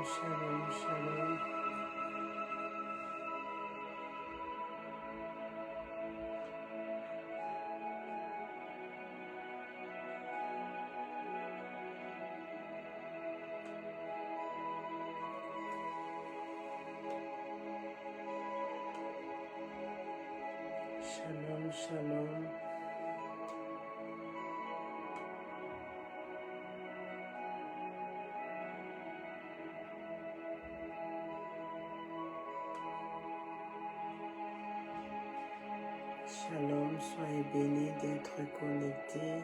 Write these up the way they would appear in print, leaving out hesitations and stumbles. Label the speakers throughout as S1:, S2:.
S1: shalom, shalom. Shalom, shalom. Shalom, soyez bénis d'être connectés.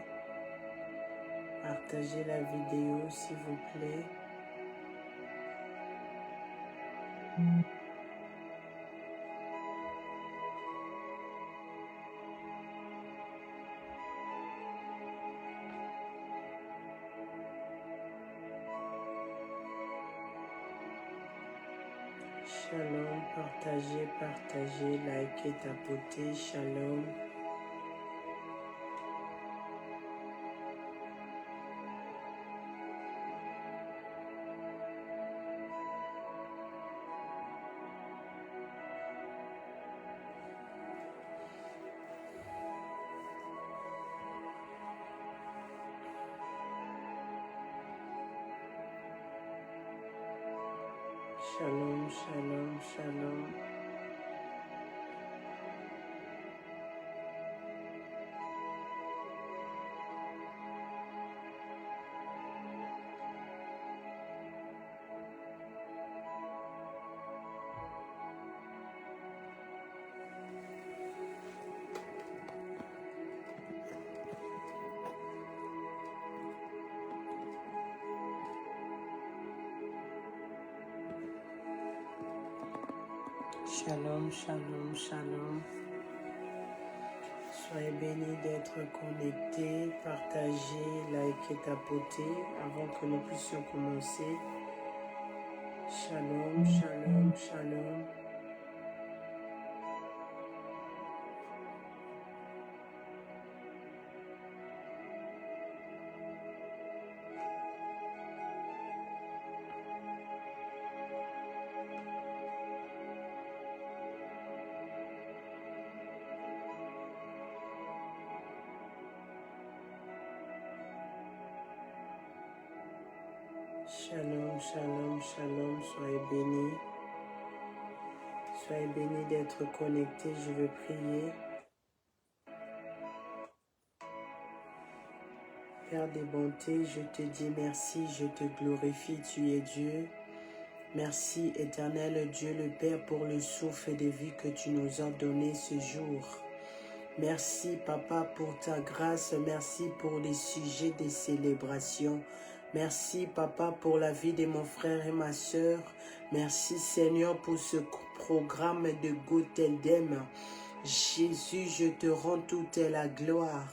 S1: Partagez la vidéo s'il vous plaît. Shalom, partagez, likez, tapotez. Shalom. Shalom, shalom, shalom. Shalom, shalom, shalom. Soyez bénis d'être connectés, partagez, likez, tapotez avant que nous puissions commencer. Shalom, shalom, shalom. Shalom, shalom, shalom, soyez bénis. Soyez bénis d'être connectés, je veux prier. Père des bontés, je te dis merci, je te glorifie, tu es Dieu. Merci éternel Dieu le Père pour le souffle de vie que tu nous as donné ce jour. Merci Papa pour ta grâce, merci pour les sujets de célébration. Merci Papa pour la vie de mon frère et ma soeur. Merci Seigneur pour ce programme de Goteldem. Jésus, je te rends toute la gloire.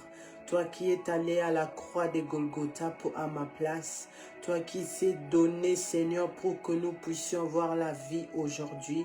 S1: Toi qui es allé à la croix de Golgotha à ma place. Toi qui s'est donné Seigneur pour que nous puissions voir la vie aujourd'hui.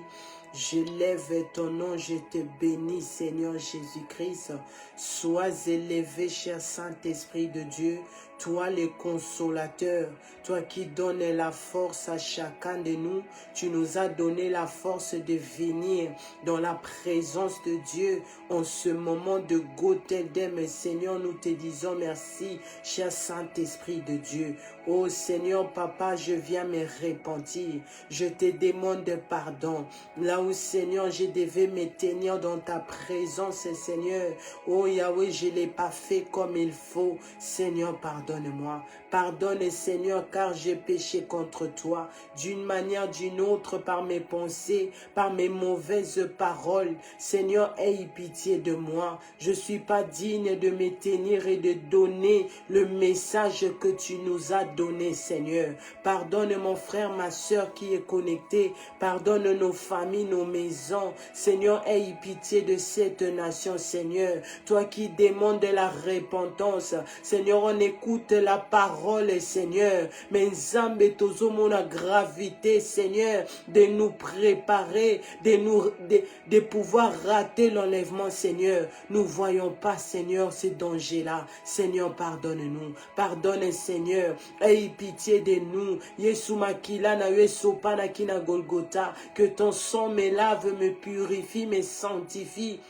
S1: Je lève ton nom, je te bénis Seigneur Jésus-Christ. Sois élevé cher Saint-Esprit de Dieu. Toi le consolateur, toi qui donnes la force à chacun de nous, tu nous as donné la force de venir dans la présence de Dieu en ce moment de Goteldem. Seigneur, nous te disons merci, cher Saint-Esprit de Dieu. Oh Seigneur, Papa, je viens me repentir. Je te demande pardon. Là où, Seigneur, je devais me tenir dans ta présence, Seigneur. Oh Yahweh, je ne l'ai pas fait comme il faut. Seigneur, pardonne-moi. Pardonne, Seigneur, car j'ai péché contre toi. D'une manière, d'une autre, par mes pensées, par mes mauvaises paroles. Seigneur, aie pitié de moi. Je ne suis pas digne de me tenir et de donner le message que tu nous as donné, Seigneur. Pardonne mon frère, ma soeur qui est connecté. Pardonne nos familles, nos maisons. Seigneur, aie pitié de cette nation, Seigneur. Toi qui demandes la repentance. Seigneur, on écoute la parole, Seigneur. Mais Nzambe tozomona gravité, Seigneur, de nous préparer, de pouvoir rater l'enlèvement, Seigneur. Nous ne voyons pas, Seigneur, ces dangers-là. Seigneur, pardonne-nous. Pardonne, Seigneur. Aie pitié de nous. Yesu makila na yesu pana kina Golgotha. Que ton sang me lave, me purifie, me sanctifie.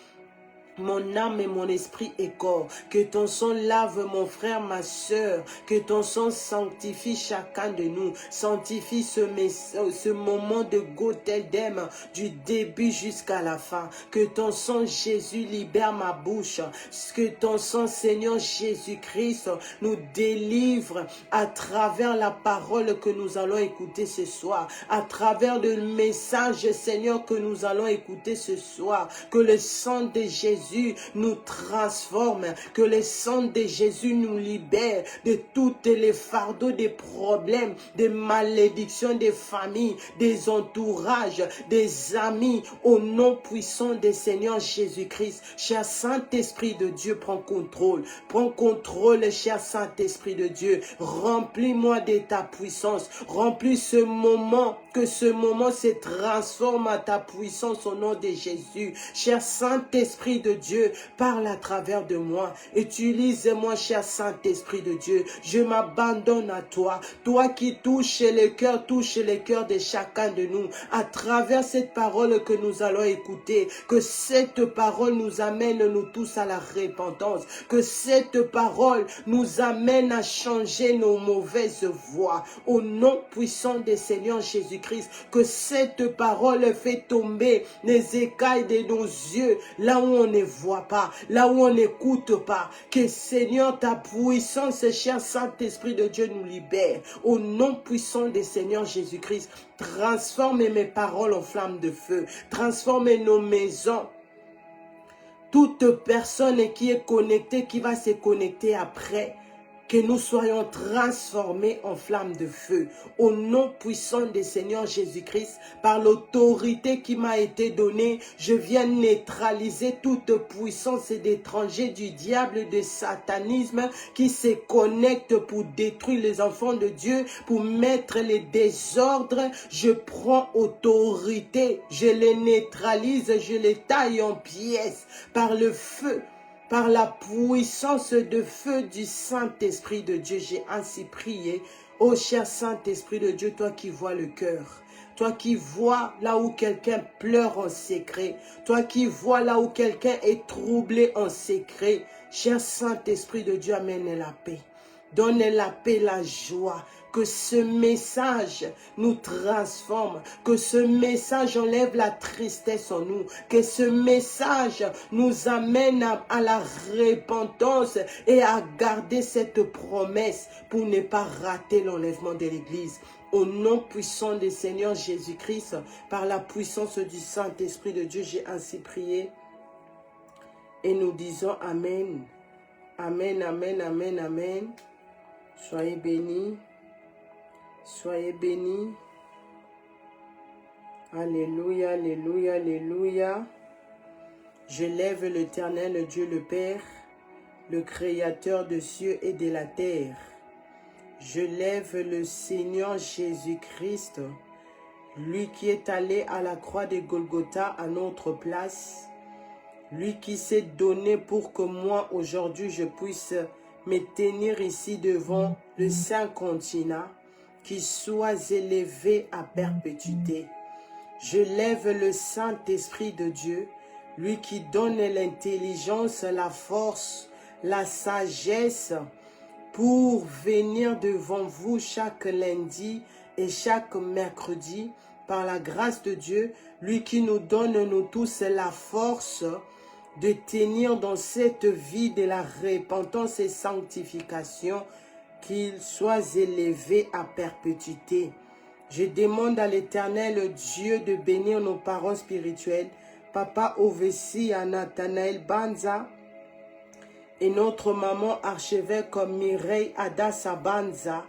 S1: Mon âme et mon esprit et corps. Que ton sang lave mon frère, ma soeur. Que ton sang sanctifie chacun de nous. Sanctifie ce moment de Gotheldem du début jusqu'à la fin. Que ton sang, Jésus, libère ma bouche. Que ton sang, Seigneur Jésus-Christ, nous délivre à travers la parole que nous allons écouter ce soir. À travers le message, Seigneur, que nous allons écouter ce soir. Que le sang de Jésus nous transforme, que le sang de Jésus nous libère de toutes les fardeaux, des problèmes, des malédictions des familles, des entourages, des amis, au nom puissant du Seigneur Jésus-Christ. Cher Saint-Esprit de Dieu, prends contrôle, cher Saint-Esprit de Dieu, remplis-moi de ta puissance, remplis ce moment, que ce moment se transforme à ta puissance au nom de Jésus. Cher Saint-Esprit de Dieu, parle à travers de moi. Utilise-moi, cher Saint-Esprit de Dieu. Je m'abandonne à toi. Toi qui touche le cœur de chacun de nous. À travers cette parole que nous allons écouter, que cette parole nous amène nous tous à la repentance. Que cette parole nous amène à changer nos mauvaises voies. Au nom puissant du Seigneur Jésus-Christ, que cette parole fait tomber les écailles de nos yeux, là où on ne voit pas, là où on n'écoute pas. Que Seigneur, ta puissance, cher Saint-Esprit de Dieu, nous libère. Au nom puissant du Seigneur Jésus-Christ, transforme mes paroles en flammes de feu. Transforme nos maisons. Toute personne qui est connectée, qui va se connecter après, que nous soyons transformés en flammes de feu. Au nom puissant du Seigneur Jésus-Christ, par l'autorité qui m'a été donnée, je viens neutraliser toute puissance d'étrangers, du diable, du satanisme qui se connecte pour détruire les enfants de Dieu, pour mettre les désordres. Je prends autorité, je les neutralise, je les taille en pièces par le feu. Par la puissance de feu du Saint-Esprit de Dieu, j'ai ainsi prié. Ô cher Saint-Esprit de Dieu, toi qui vois le cœur, toi qui vois là où quelqu'un pleure en secret, toi qui vois là où quelqu'un est troublé en secret, cher Saint-Esprit de Dieu, amène la paix. Donne la paix, la joie. Que ce message nous transforme. Que ce message enlève la tristesse en nous. Que ce message nous amène à la repentance et à garder cette promesse pour ne pas rater l'enlèvement de l'Église. Au nom puissant du Seigneur Jésus-Christ, par la puissance du Saint-Esprit de Dieu, j'ai ainsi prié. Et nous disons Amen. Amen, Amen, Amen, Amen. Soyez bénis. Soyez bénis. Alléluia, Alléluia, Alléluia. Je lève l'Éternel Dieu le Père, le Créateur des cieux et de la terre. Je lève le Seigneur Jésus-Christ, lui qui est allé à la croix de Golgotha à notre place, lui qui s'est donné pour que moi aujourd'hui je puisse me tenir ici devant le Saint Continent, qui soit élevé à perpétuité. Je lève le Saint-Esprit de Dieu, lui qui donne l'intelligence, la force, la sagesse pour venir devant vous chaque lundi et chaque mercredi, par la grâce de Dieu, lui qui nous donne nous tous la force de tenir dans cette vie de la repentance et sanctification, qu'il soit élevé à perpétuité. Je demande à l'Éternel Dieu de bénir nos parents spirituels, Papa Ovessi à Nathanaël Banza et notre maman archevêque comme Mireille Adassa Banza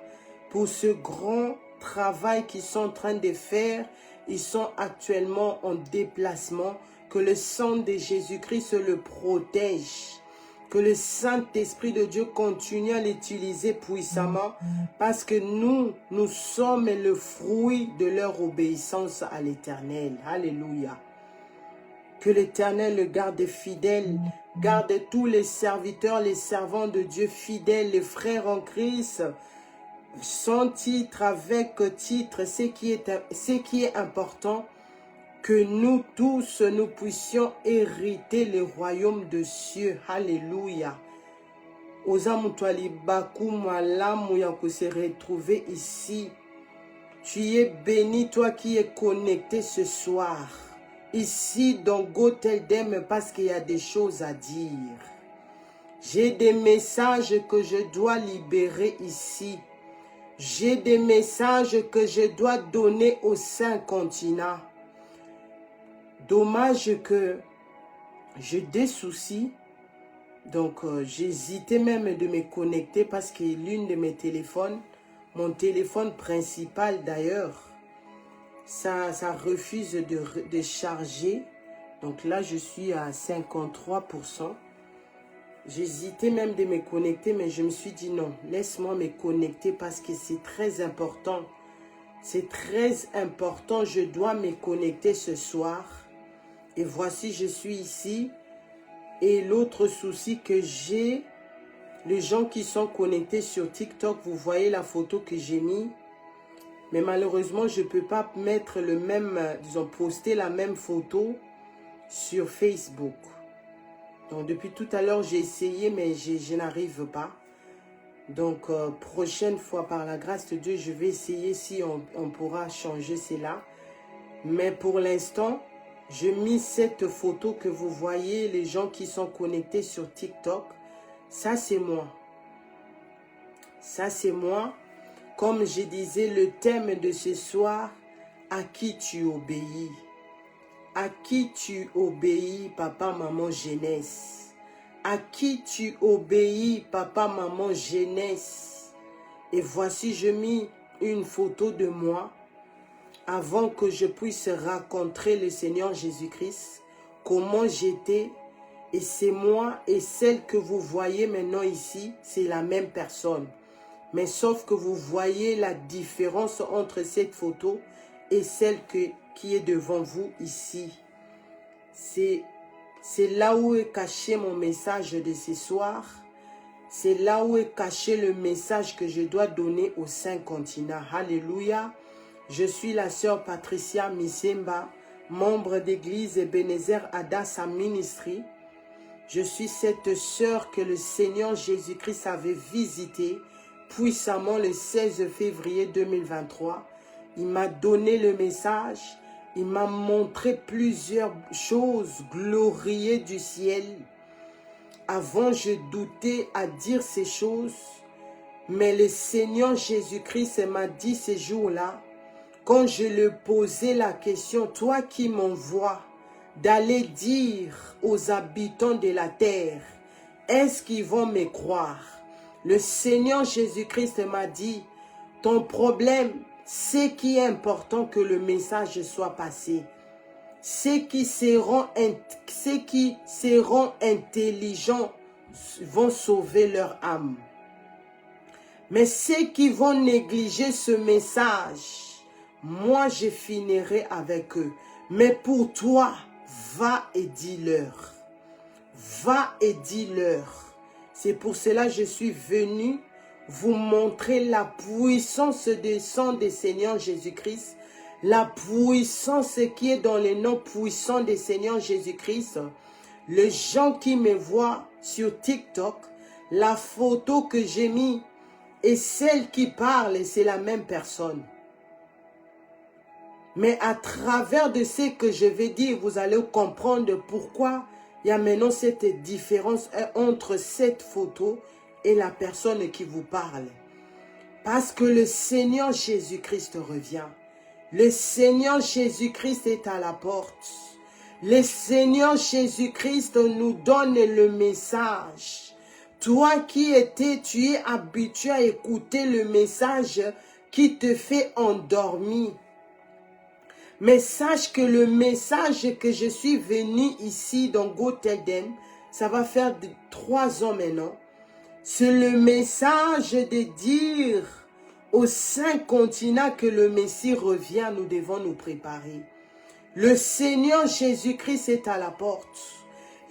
S1: pour ce grand travail qu'ils sont en train de faire Ils sont actuellement en déplacement. Que le sang de Jésus-Christ le protège. Que le Saint-Esprit de Dieu continue à l'utiliser puissamment. Parce que nous sommes le fruit de leur obéissance à l'Éternel. Alléluia. Que l'Éternel le garde fidèle. Garde tous les serviteurs, les servants de Dieu fidèles, les frères en Christ. Sans titre, avec titre, ce qui est important, que nous tous, nous puissions hériter le royaume de cieux. Alléluia. Osamutwali Baku Malamu Yako se retrouver ici. Tu es béni, toi qui es connecté ce soir. Ici, dans Goteldem, parce qu'il y a des choses à dire. J'ai des messages que je dois libérer ici. J'ai des messages que je dois donner au Saint-Continent. Dommage que j'ai des soucis. Donc, j'hésitais même de me connecter parce que l'une de mes téléphones, mon téléphone principal d'ailleurs, ça refuse de charger. Donc là, je suis à 53%. J'hésitais même de me connecter, mais je me suis dit non, laisse-moi me connecter parce que c'est très important. C'est très important, je dois me connecter ce soir. Et voici, je suis ici. Et l'autre souci que j'ai, les gens qui sont connectés sur TikTok, vous voyez la photo que j'ai mis. Mais malheureusement, je ne peux pas mettre le même, disons, poster la même photo sur Facebook. Donc, depuis tout à l'heure, j'ai essayé, mais je n'arrive pas. Donc, prochaine fois, par la grâce de Dieu, je vais essayer si on pourra changer cela. Mais pour l'instant, j'ai mis cette photo que vous voyez, les gens qui sont connectés sur TikTok. Ça, c'est moi. Ça, c'est moi. Comme je disais, le thème de ce soir, à qui tu obéis? À qui tu obéis, papa, maman, jeunesse? À qui tu obéis, papa, maman, jeunesse? Et voici, je mis une photo de moi avant que je puisse rencontrer le Seigneur Jésus-Christ, comment j'étais. Et c'est moi et celle que vous voyez maintenant ici, c'est la même personne. Mais sauf que vous voyez la différence entre cette photo et celle qui est devant vous ici. C'est là où est caché mon message de ce soir. C'est là où est caché le message que je dois donner au Saint-Continent. Alléluia. Je suis la sœur Patricia Misemba, membre d'église Ebenezer Adassa Ministry. Je suis cette sœur que le Seigneur Jésus-Christ avait visitée puissamment le 16 février 2023. Il m'a donné le message, il m'a montré plusieurs choses glorieuses du ciel. Avant, je doutais à dire ces choses, mais le Seigneur Jésus-Christ m'a dit ces jours-là, quand je lui posais la question, toi qui m'envoies d'aller dire aux habitants de la terre, est-ce qu'ils vont me croire? Le Seigneur Jésus-Christ m'a dit, ton problème, c'est qui est important que le message soit passé. Ceux qui seront intelligents vont sauver leur âme. Mais ceux qui vont négliger ce message, moi je finirai avec eux. Mais pour toi, va et dis-leur. Va et dis-leur. C'est pour cela que je suis venu vous montrer la puissance du sang du Seigneur Jésus-Christ. La puissance qui est dans le nom puissant du Seigneur Jésus-Christ. Les gens qui me voient sur TikTok, la photo que j'ai mise et celle qui parle, c'est la même personne. Mais à travers de ce que je vais dire, vous allez comprendre pourquoi il y a maintenant cette différence entre cette photo et la personne qui vous parle. Parce que le Seigneur Jésus-Christ revient. Le Seigneur Jésus-Christ est à la porte. Le Seigneur Jésus-Christ nous donne le message. Toi qui tu es habitué à écouter le message qui te fait endormir. Mais sache que le message que je suis venu ici dans Go Tell Them, ça va faire 3 ans maintenant. C'est le message de dire aux 5 continents que le Messie revient, nous devons nous préparer. Le Seigneur Jésus-Christ est à la porte.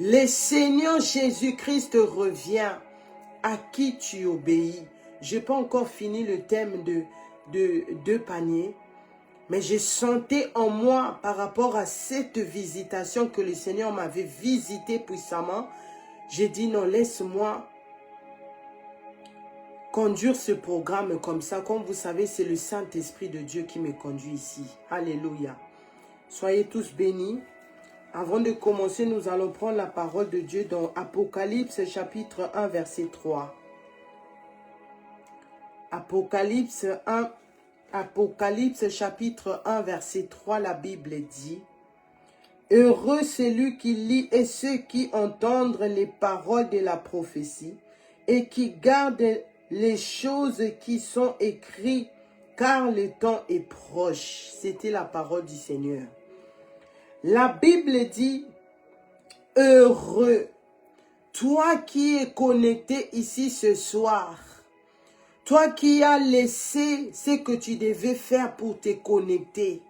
S1: Le Seigneur Jésus-Christ revient. À qui tu obéis? Je n'ai pas encore fini le thème de 2 paniers. Mais je sentais en moi, par rapport à cette visitation que le Seigneur m'avait visité puissamment, j'ai dit non, laisse-moi conduire ce programme comme ça. Comme vous savez, c'est le Saint-Esprit de Dieu qui me conduit ici. Alléluia. Soyez tous bénis. Avant de commencer, nous allons prendre la parole de Dieu dans Apocalypse chapitre 1, verset 3. Apocalypse chapitre 1, verset 3, la Bible dit: Heureux celui qui lit et ceux qui entendent les paroles de la prophétie et qui gardent les choses qui sont écrites, car le temps est proche. C'était la parole du Seigneur. La Bible dit: heureux, toi qui es connecté ici ce soir, toi qui as laissé ce que tu devais faire pour te connecter.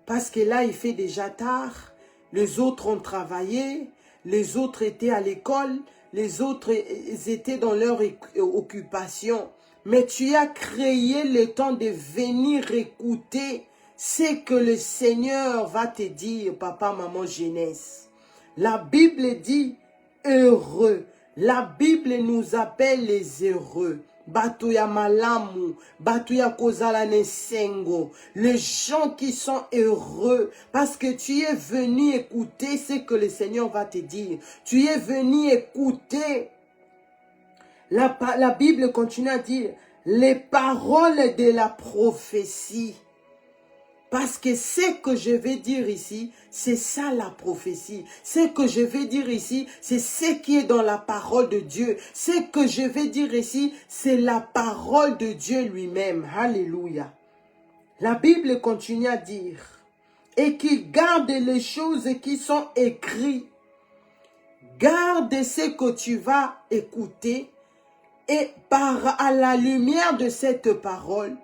S1: Parce que là, il fait déjà tard, les autres ont travaillé, les autres étaient à l'école, les autres étaient dans leur occupation. Mais tu as créé le temps de venir écouter ce que le Seigneur va te dire, papa, maman, jeunesse. La Bible dit heureux. La Bible nous appelle les heureux. Batuya malamu, batuya kozala nesengo. Les gens qui sont heureux parce que tu es venu écouter ce que le Seigneur va te dire. Tu es venu écouter. La Bible continue à dire les paroles de la prophétie. Parce que ce que je vais dire ici, c'est ça la prophétie. Ce que je vais dire ici, c'est ce qui est dans la parole de Dieu. Ce que je vais dire ici, c'est la parole de Dieu lui-même. Alléluia. La Bible continue à dire, et qui garde les choses qui sont écrites. Garde ce que tu vas écouter et à la lumière de cette parole,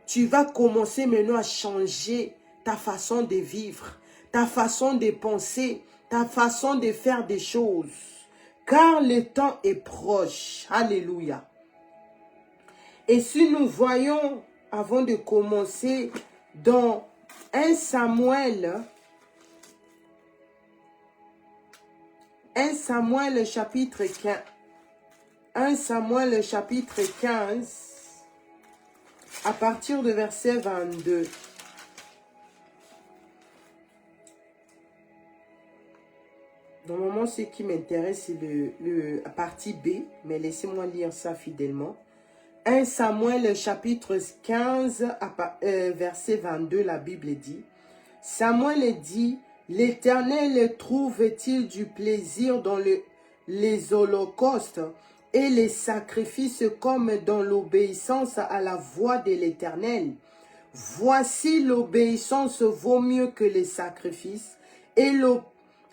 S1: tu vas commencer maintenant à changer ta façon de vivre, ta façon de penser, ta façon de faire des choses. Car le temps est proche. Alléluia. Et si nous voyons, avant de commencer, dans 1 Samuel chapitre 15, 1 Samuel chapitre 15, à partir de verset 22. Normalement, ce qui m'intéresse, c'est la partie B, mais laissez-moi lire ça fidèlement. 1 Samuel chapitre 15, verset 22, la Bible dit, Samuel dit, l'Éternel trouve-t-il du plaisir dans les holocaustes et les sacrifices comme dans l'obéissance à la voix de l'Éternel? Voici l'obéissance vaut mieux que les sacrifices et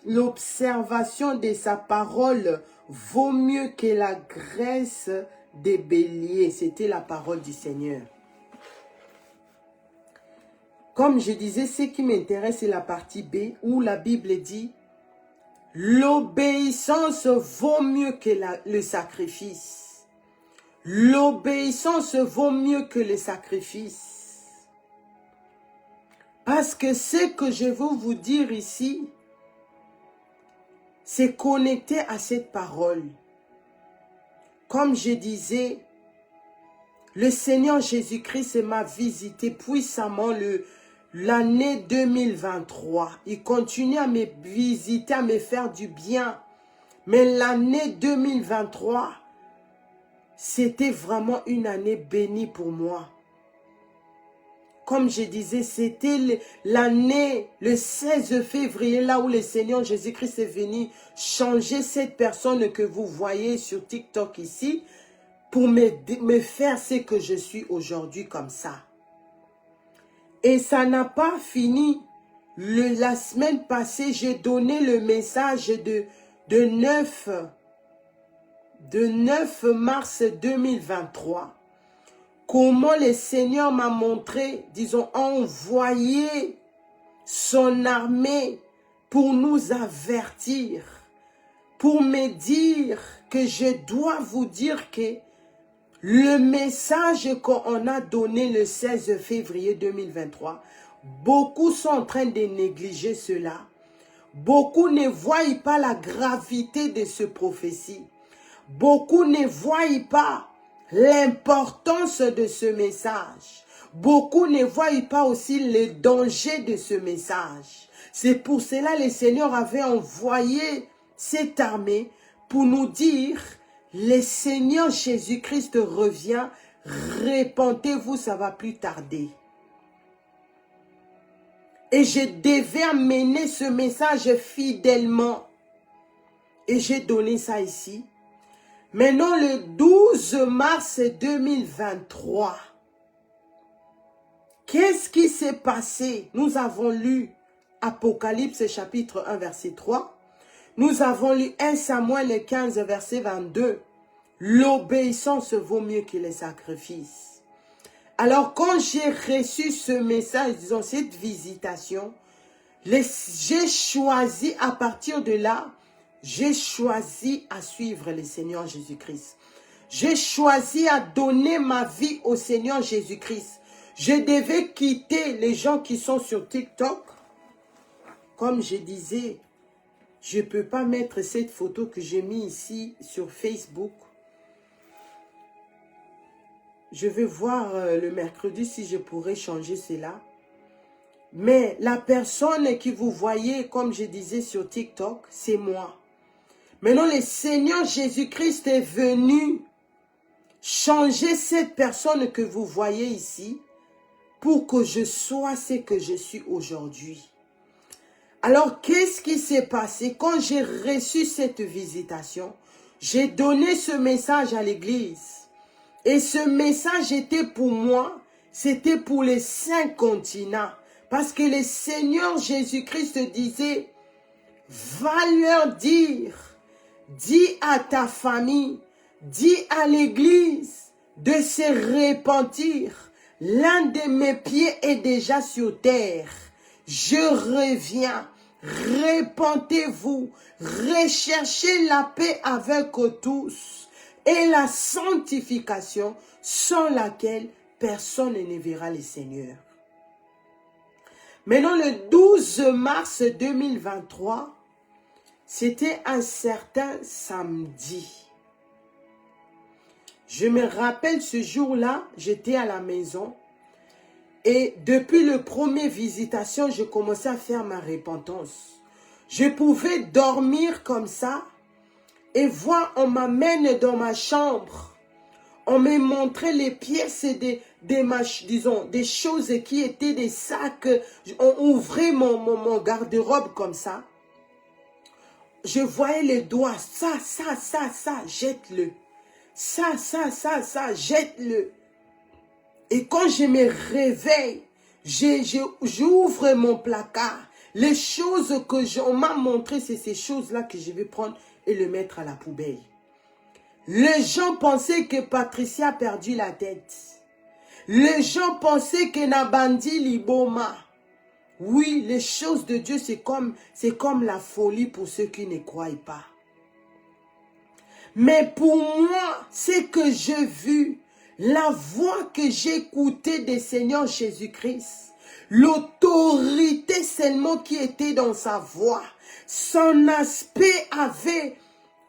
S1: l'observation de sa parole vaut mieux que la graisse des béliers. C'était la parole du Seigneur. Comme je disais, ce qui m'intéresse, c'est la partie B où la Bible dit l'obéissance vaut mieux que le sacrifice. L'obéissance vaut mieux que le sacrifice. Parce que ce que je veux vous dire ici, c'est connecté à cette parole. Comme je disais, le Seigneur Jésus-Christ m'a visité puissamment l'année 2023. Il continue à me visiter, à me faire du bien. Mais l'année 2023, c'était vraiment une année bénie pour moi. Comme je disais, c'était l'année, le 16 février, là où le Seigneur Jésus-Christ est venu changer cette personne que vous voyez sur TikTok ici, pour me faire ce que je suis aujourd'hui comme ça. Et ça n'a pas fini. La semaine passée, j'ai donné le message de 9 mars 2023. Comment le Seigneur m'a montré, disons, envoyé son armée pour nous avertir, pour me dire que je dois vous dire que le message qu'on a donné le 16 février 2023, beaucoup sont en train de négliger cela. Beaucoup ne voient pas la gravité de ce prophétie. Beaucoup ne voient pas l'importance de ce message. Beaucoup ne voient pas aussi le danger de ce message. C'est pour cela que le Seigneur avait envoyé cette armée pour nous dire: le Seigneur Jésus-Christ revient, répentez-vous, ça va plus tarder. Et je devais amener ce message fidèlement. Et j'ai donné ça ici. Maintenant, le 12 mars 2023, qu'est-ce qui s'est passé? Nous avons lu Apocalypse chapitre 1 verset 3. Nous avons lu 1 Samuel 15 verset 22. L'obéissance vaut mieux que les sacrifices. Alors quand j'ai reçu ce message, disons cette visitation, j'ai choisi à partir de là, j'ai choisi à suivre le Seigneur Jésus-Christ. J'ai choisi à donner ma vie au Seigneur Jésus-Christ. Je devais quitter les gens qui sont sur TikTok. Comme je disais, je ne peux pas mettre cette photo que j'ai mise ici sur Facebook. Je vais voir le mercredi si je pourrais changer cela. Mais la personne que vous voyez, comme je disais sur TikTok, c'est moi. Maintenant, le Seigneur Jésus-Christ est venu changer cette personne que vous voyez ici pour que je sois ce que je suis aujourd'hui. Alors, qu'est-ce qui s'est passé? Quand j'ai reçu cette visitation, j'ai donné ce message à l'église. Et ce message était pour moi, c'était pour les 5 continents. Parce que le Seigneur Jésus-Christ disait, va leur dire, dis à ta famille, dis à l'église de se repentir. L'un de mes pieds est déjà sur terre. Je reviens. Repentez-vous. Recherchez la paix avec tous. Et la sanctification sans laquelle personne ne verra le Seigneur. Maintenant, le 12 mars 2023, c'était un certain samedi. Je me rappelle ce jour-là, j'étais à la maison. Et depuis le premier visitation, je commençais à faire ma repentance. Je pouvais dormir comme ça. Et voir, on m'amène dans ma chambre. On me montrait les pièces des choses qui étaient des sacs. On ouvrait mon garde-robe comme ça. Je voyais les doigts. Ça, jette-le. Ça, jette-le. Et quand je me réveille, j'ouvre mon placard. Les choses on m'a montré, c'est ces choses-là que je vais prendre et le mettre à la poubelle. Les gens pensaient que Patricia a perdu la tête. Les gens pensaient que Nabandi Liboma. Oui, les choses de Dieu, c'est comme la folie pour ceux qui ne croient pas. Mais pour moi, c'est que j'ai vu, la voix que j'ai écoutée du Seigneur Jésus-Christ, l'autorité seulement qui était dans sa voix, son aspect avait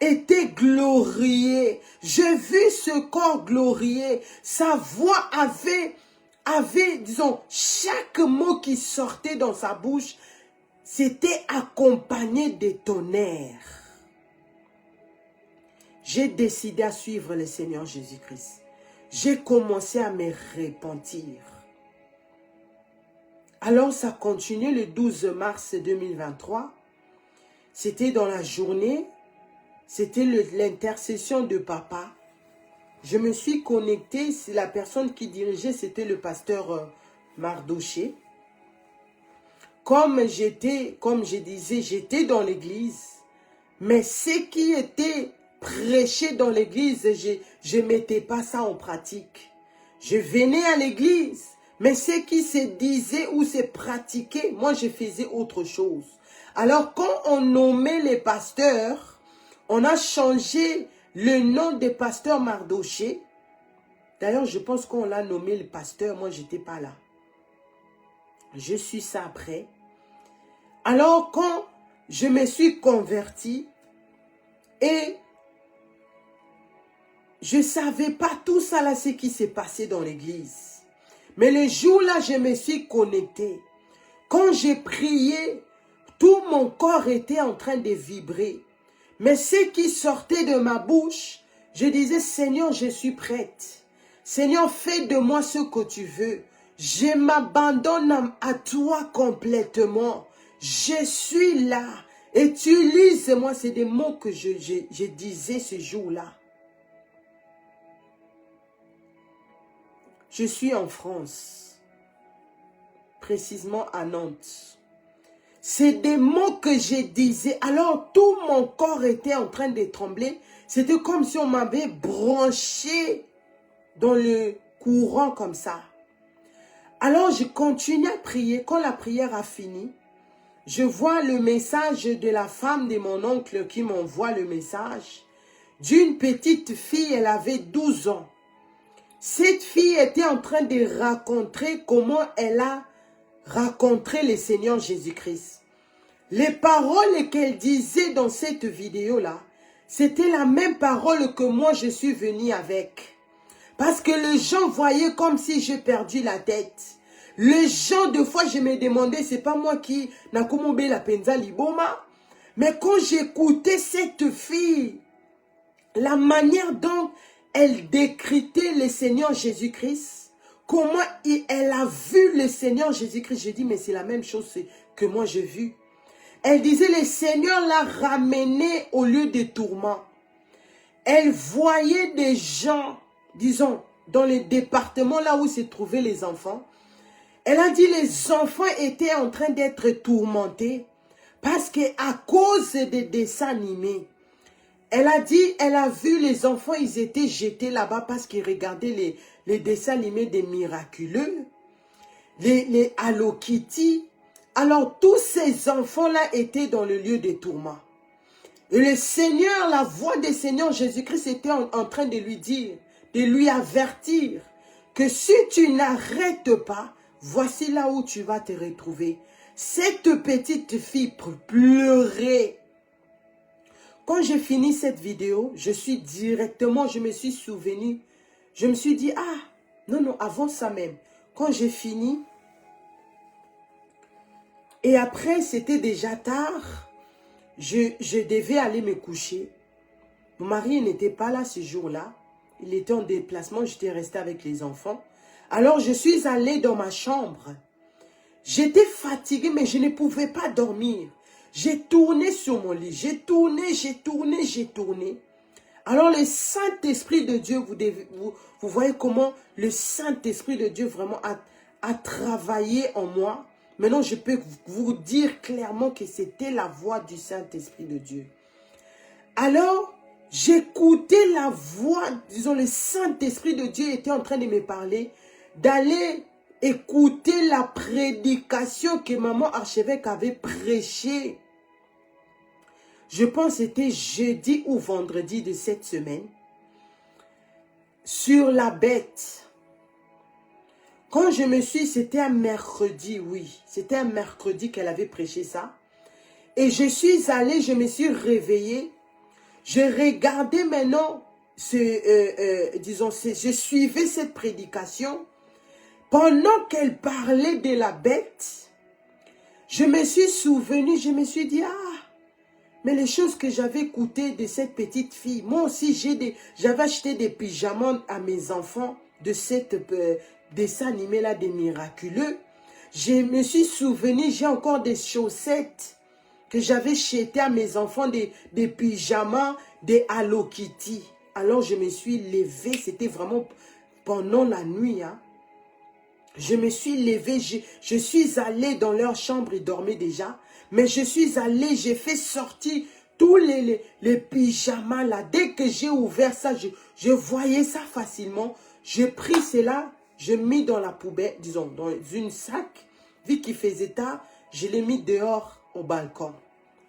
S1: été glorieux. J'ai vu ce corps glorieux. Sa voix avait, disons, chaque mot qui sortait dans sa bouche, c'était accompagné de tonnerre. J'ai décidé à suivre le Seigneur Jésus-Christ. J'ai commencé à me repentir. Alors ça continue le 12 mars 2023. C'était dans la journée. C'était l'intercession de papa. Je me suis connectée. La personne qui dirigeait, c'était le pasteur Mardoché. comme je disais, j'étais dans l'église, mais ce qui était prêché dans l'église, je ne mettais pas ça en pratique. Je venais à l'église, mais ce qui se disait ou se pratiquait, moi je faisais autre chose. Alors quand on nommait les pasteurs, on a changé le nom de pasteur Mardoché. D'ailleurs, je pense qu'on l'a nommé le pasteur, moi je n'étais pas là. Je suis ça après. Alors quand je me suis converti et je ne savais pas tout ça là, ce qui s'est passé dans l'église. Mais le jour-là, je me suis connecté. Quand j'ai prié, tout mon corps était en train de vibrer. Mais ce qui sortait de ma bouche, je disais, Seigneur, je suis prête. Seigneur, fais de moi ce que tu veux. Je m'abandonne à toi complètement. Je suis là. Utilise-moi. C'est des mots que je disais ce jour-là. Je suis en France, précisément à Nantes. C'est des mots que je disais. Alors tout mon corps était en train de trembler. C'était comme si on m'avait branché dans le courant comme ça. Alors je continue à prier. Quand la prière a fini, je vois le message de la femme de mon oncle qui m'envoie le message d'une petite fille. Elle avait 12 ans. Cette fille était en train de raconter comment elle a rencontré le Seigneur Jésus-Christ. Les paroles qu'elle disait dans cette vidéo-là, c'était la même parole que moi je suis venu avec. Parce que les gens voyaient comme si j'ai perdu la tête. Les gens, des fois, je me demandais, c'est pas moi qui n'a comment la penza liboma. Mais quand j'écoutais cette fille, la manière dont elle décritait le Seigneur Jésus-Christ, comment elle a vu le Seigneur Jésus-Christ. Je dis, mais c'est la même chose que moi j'ai vu. Elle disait, le Seigneur l'a ramené au lieu des tourments. Elle voyait des gens, disons, dans le département là où se trouvaient les enfants. Elle a dit, les enfants étaient en train d'être tourmentés parce qu'à cause des dessins animés, elle a dit, elle a vu les enfants, ils étaient jetés là-bas parce qu'ils regardaient les dessins animés des miraculeux, les Hello Kitty. Alors, tous ces enfants-là étaient dans le lieu des tourments. Et le Seigneur, la voix du Seigneur Jésus-Christ était en train de lui dire, de lui avertir que si tu n'arrêtes pas, voici là où tu vas te retrouver. Cette petite fille pleurait. Quand j'ai fini cette vidéo, je me suis souvenu. Je me suis dit, ah, non, avant ça même. Quand j'ai fini, et après, c'était déjà tard, je devais aller me coucher. Mon mari n'était pas là ce jour-là. Il était en déplacement, j'étais restée avec les enfants. Alors, je suis allée dans ma chambre. J'étais fatiguée, mais je ne pouvais pas dormir. J'ai tourné sur mon lit, j'ai tourné. Alors le Saint-Esprit de Dieu, vous voyez comment le Saint-Esprit de Dieu vraiment a travaillé en moi. Maintenant, je peux vous dire clairement que c'était la voix du Saint-Esprit de Dieu. Alors, j'écoutais la voix, disons le Saint-Esprit de Dieu était en train de me parler, d'aller écouter la prédication que maman archevêque avait prêchée. Je pense que c'était jeudi ou vendredi de cette semaine. Sur la bête. Quand je me suis, c'était un mercredi, oui. C'était un mercredi qu'elle avait prêché ça. Et je suis allée, je me suis réveillée. Je regardais maintenant, je suivais cette prédication. Pendant qu'elle parlait de la bête, je me suis souvenue, je me suis dit, ah, mais les choses que j'avais écoutées de cette petite fille, moi aussi j'avais acheté des pyjamas à mes enfants de cette dessin animé là des miraculeux. Je me suis souvenu, j'ai encore des chaussettes que j'avais achetées à mes enfants, des pyjamas, des Hello Kitty. Alors je me suis levée, c'était vraiment pendant la nuit. Hein. Je me suis levée, je suis allée dans leur chambre, ils dormaient déjà. Mais je suis allée, j'ai fait sortir tous les pyjamas là. Dès que j'ai ouvert ça, je voyais ça facilement. J'ai pris cela, je mis dans la poubelle, disons, dans une sac. Vu qu'il faisait tard, je l'ai mis dehors au balcon.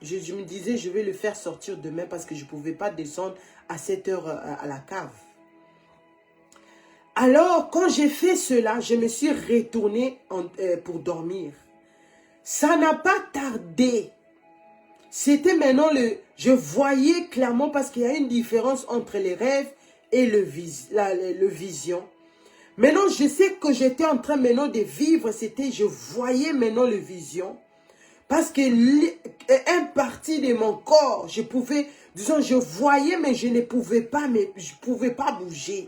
S1: Je me disais, je vais le faire sortir demain parce que je ne pouvais pas descendre à 7 heures à la cave. Alors, quand j'ai fait cela, je me suis retournée pour dormir. Ça n'a pas tardé. C'était maintenant je voyais clairement parce qu'il y a une différence entre les rêves et le vision. Maintenant, je sais que j'étais en train maintenant de vivre, je voyais maintenant le vision. Parce que une partie de mon corps, je pouvais, disons, je voyais, mais je ne pouvais pas, bouger.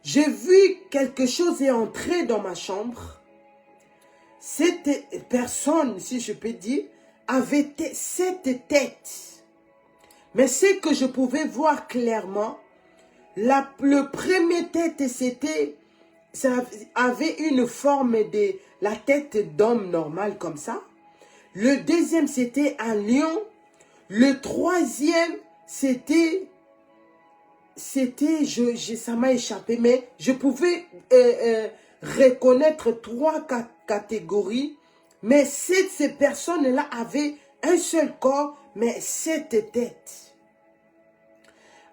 S1: J'ai vu quelque chose est entré dans ma chambre. Cette personne, si je peux dire, avait cette tête. Mais ce que je pouvais voir clairement, le premier tête, ça avait une forme de la tête d'homme normal comme ça. Le deuxième, c'était un lion. Le troisième, c'était, ça m'a échappé, mais je pouvais reconnaître 3 catégories. Mais ces personnes-là avaient un seul corps, mais 7 têtes.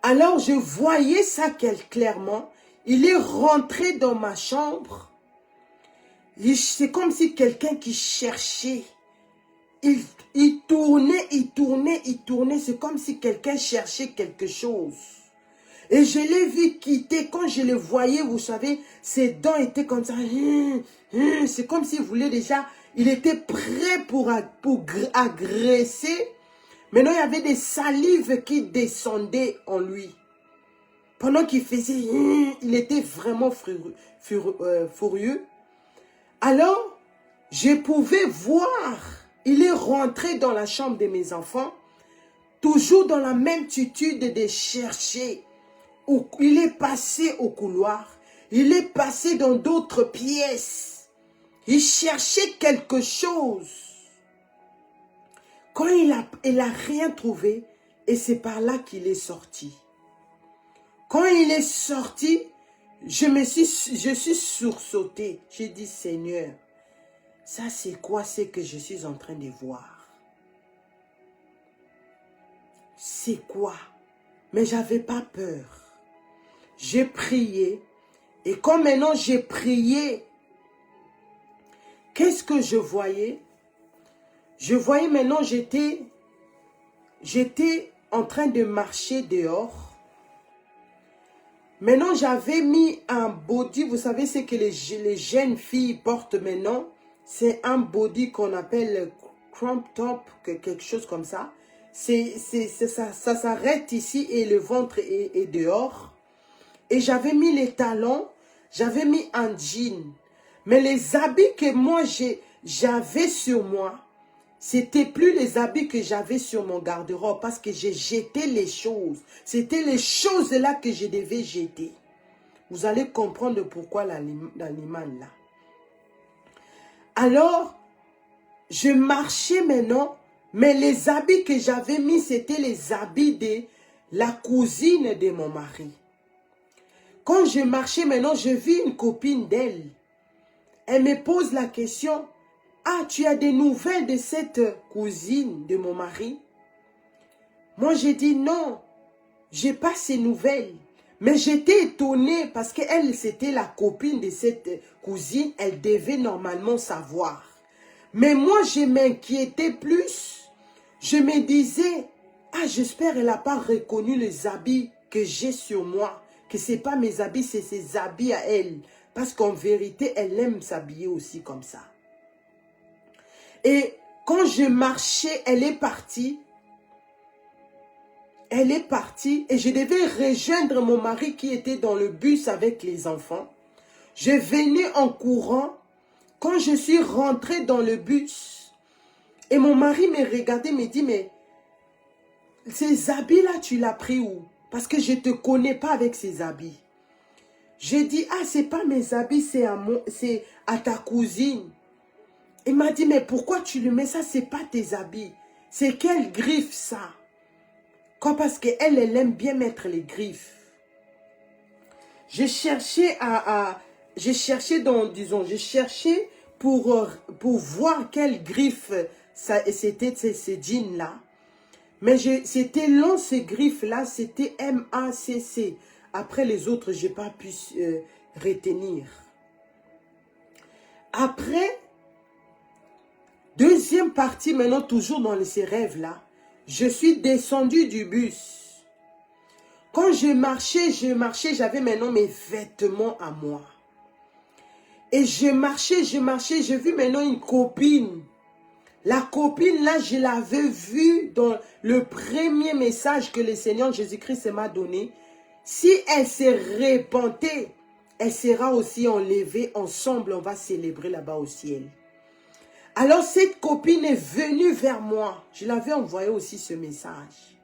S1: Alors je voyais ça clairement. Il est rentré dans ma chambre. C'est comme si quelqu'un qui cherchait. Il tournait. C'est comme si quelqu'un cherchait quelque chose. Et je l'ai vu quitter. Quand je le voyais, vous savez, ses dents étaient comme ça. C'est comme s'il voulait déjà... Il était prêt pour agresser. Maintenant, il y avait des salives qui descendaient en lui. Pendant qu'il faisait... il était vraiment furieux. Alors, je pouvais voir... Il est rentré dans la chambre de mes enfants. Toujours dans la même attitude de chercher. Il est passé au couloir. Il est passé dans d'autres pièces. Il cherchait quelque chose. Quand il a rien trouvé, et c'est par là qu'il est sorti. Quand il est sorti, je suis sursauté. J'ai dit, Seigneur, ça c'est quoi ce que je suis en train de voir? C'est quoi? Mais j'avais pas peur. J'ai prié. Et quand maintenant j'ai prié, qu'est-ce que je voyais? Je voyais maintenant, j'étais en train de marcher dehors. Maintenant, j'avais mis un body. Vous savez ce que les jeunes filles portent maintenant? C'est un body qu'on appelle crop top, quelque chose comme ça. Ça s'arrête ici et le ventre est dehors. Et j'avais mis les talons, j'avais mis un jean. Mais les habits que moi j'avais sur moi, c'était plus les habits que j'avais sur mon garde-robe parce que j'ai jeté les choses. C'était les choses là que je devais jeter. Vous allez comprendre pourquoi l'animal là. Alors, je marchais maintenant, mais les habits que j'avais mis, c'était les habits de la cousine de mon mari. Quand je marchais maintenant, je vis une copine d'elle. Elle me pose la question, « Ah, tu as des nouvelles de cette cousine de mon mari? » Moi, j'ai dit, « Non, je n'ai pas ces nouvelles. » Mais j'étais étonnée parce qu'elle, c'était la copine de cette cousine. Elle devait normalement savoir. Mais moi, je m'inquiétais plus. Je me disais, « Ah, j'espère qu'elle n'a pas reconnu les habits que j'ai sur moi. Que ce n'est pas mes habits, c'est ses habits à elle. » Parce qu'en vérité, elle aime s'habiller aussi comme ça. Et quand je marchais, elle est partie. Elle est partie et je devais rejoindre mon mari qui était dans le bus avec les enfants. Je venais en courant. Quand je suis rentrée dans le bus, et mon mari me regardait, me dit, mais ces habits-là, tu l'as pris où? Parce que je ne te connais pas avec ces habits. J'ai dit, ah, c'est pas mes habits, c'est à ta cousine. Il m'a dit, mais pourquoi tu lui mets ça? C'est pas tes habits. C'est quelle griffe ça? Comme parce qu'elle, elle aime bien mettre les griffes. J'ai cherché j'ai cherché pour voir quelle griffe c'était ces jeans-là. Mais c'était long, ces griffes-là, c'était MACC. Après les autres, je n'ai pas pu retenir. Après, deuxième partie, maintenant toujours dans ces rêves-là, je suis descendue du bus. Quand je marchais, j'avais maintenant mes vêtements à moi. Et je marchais, j'ai vu maintenant une copine. La copine, là, je l'avais vue dans le premier message que le Seigneur Jésus-Christ m'a donné. Si elle s'est répentée, elle sera aussi enlevée. Ensemble, on va célébrer là-bas au ciel. Alors, cette copine est venue vers moi. Je l'avais envoyé aussi ce message.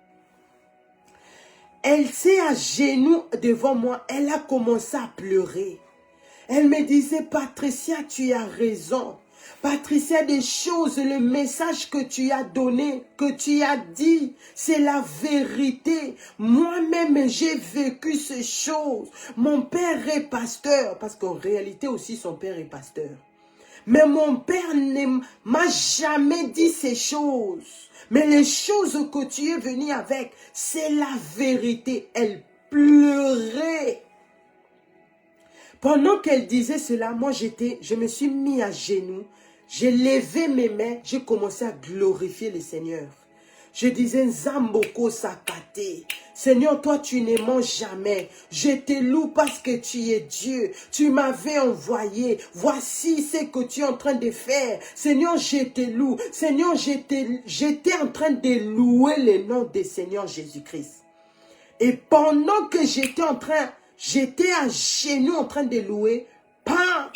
S1: Elle s'est à genoux devant moi. Elle a commencé à pleurer. Elle me disait, Patricia, tu as raison. Patricia, des choses, le message que tu as donné, que tu as dit, c'est la vérité. Moi-même, j'ai vécu ces choses. Mon père est pasteur, parce qu'en réalité aussi, son père est pasteur. Mais mon père ne m'a jamais dit ces choses. Mais les choses que tu es venu avec, c'est la vérité. Elle pleurait. Pendant qu'elle disait cela, moi je me suis mis à genoux. J'ai levé mes mains, j'ai commencé à glorifier le Seigneur. Je disais, Nzamboko Sakate. Seigneur, toi tu ne mens jamais. Je te loue parce que tu es Dieu. Tu m'avais envoyé. Voici ce que tu es en train de faire. Seigneur, je te loue. Seigneur, j'étais en train de louer le nom du Seigneur Jésus-Christ. Et pendant que j'étais à genoux en train de louer, pam,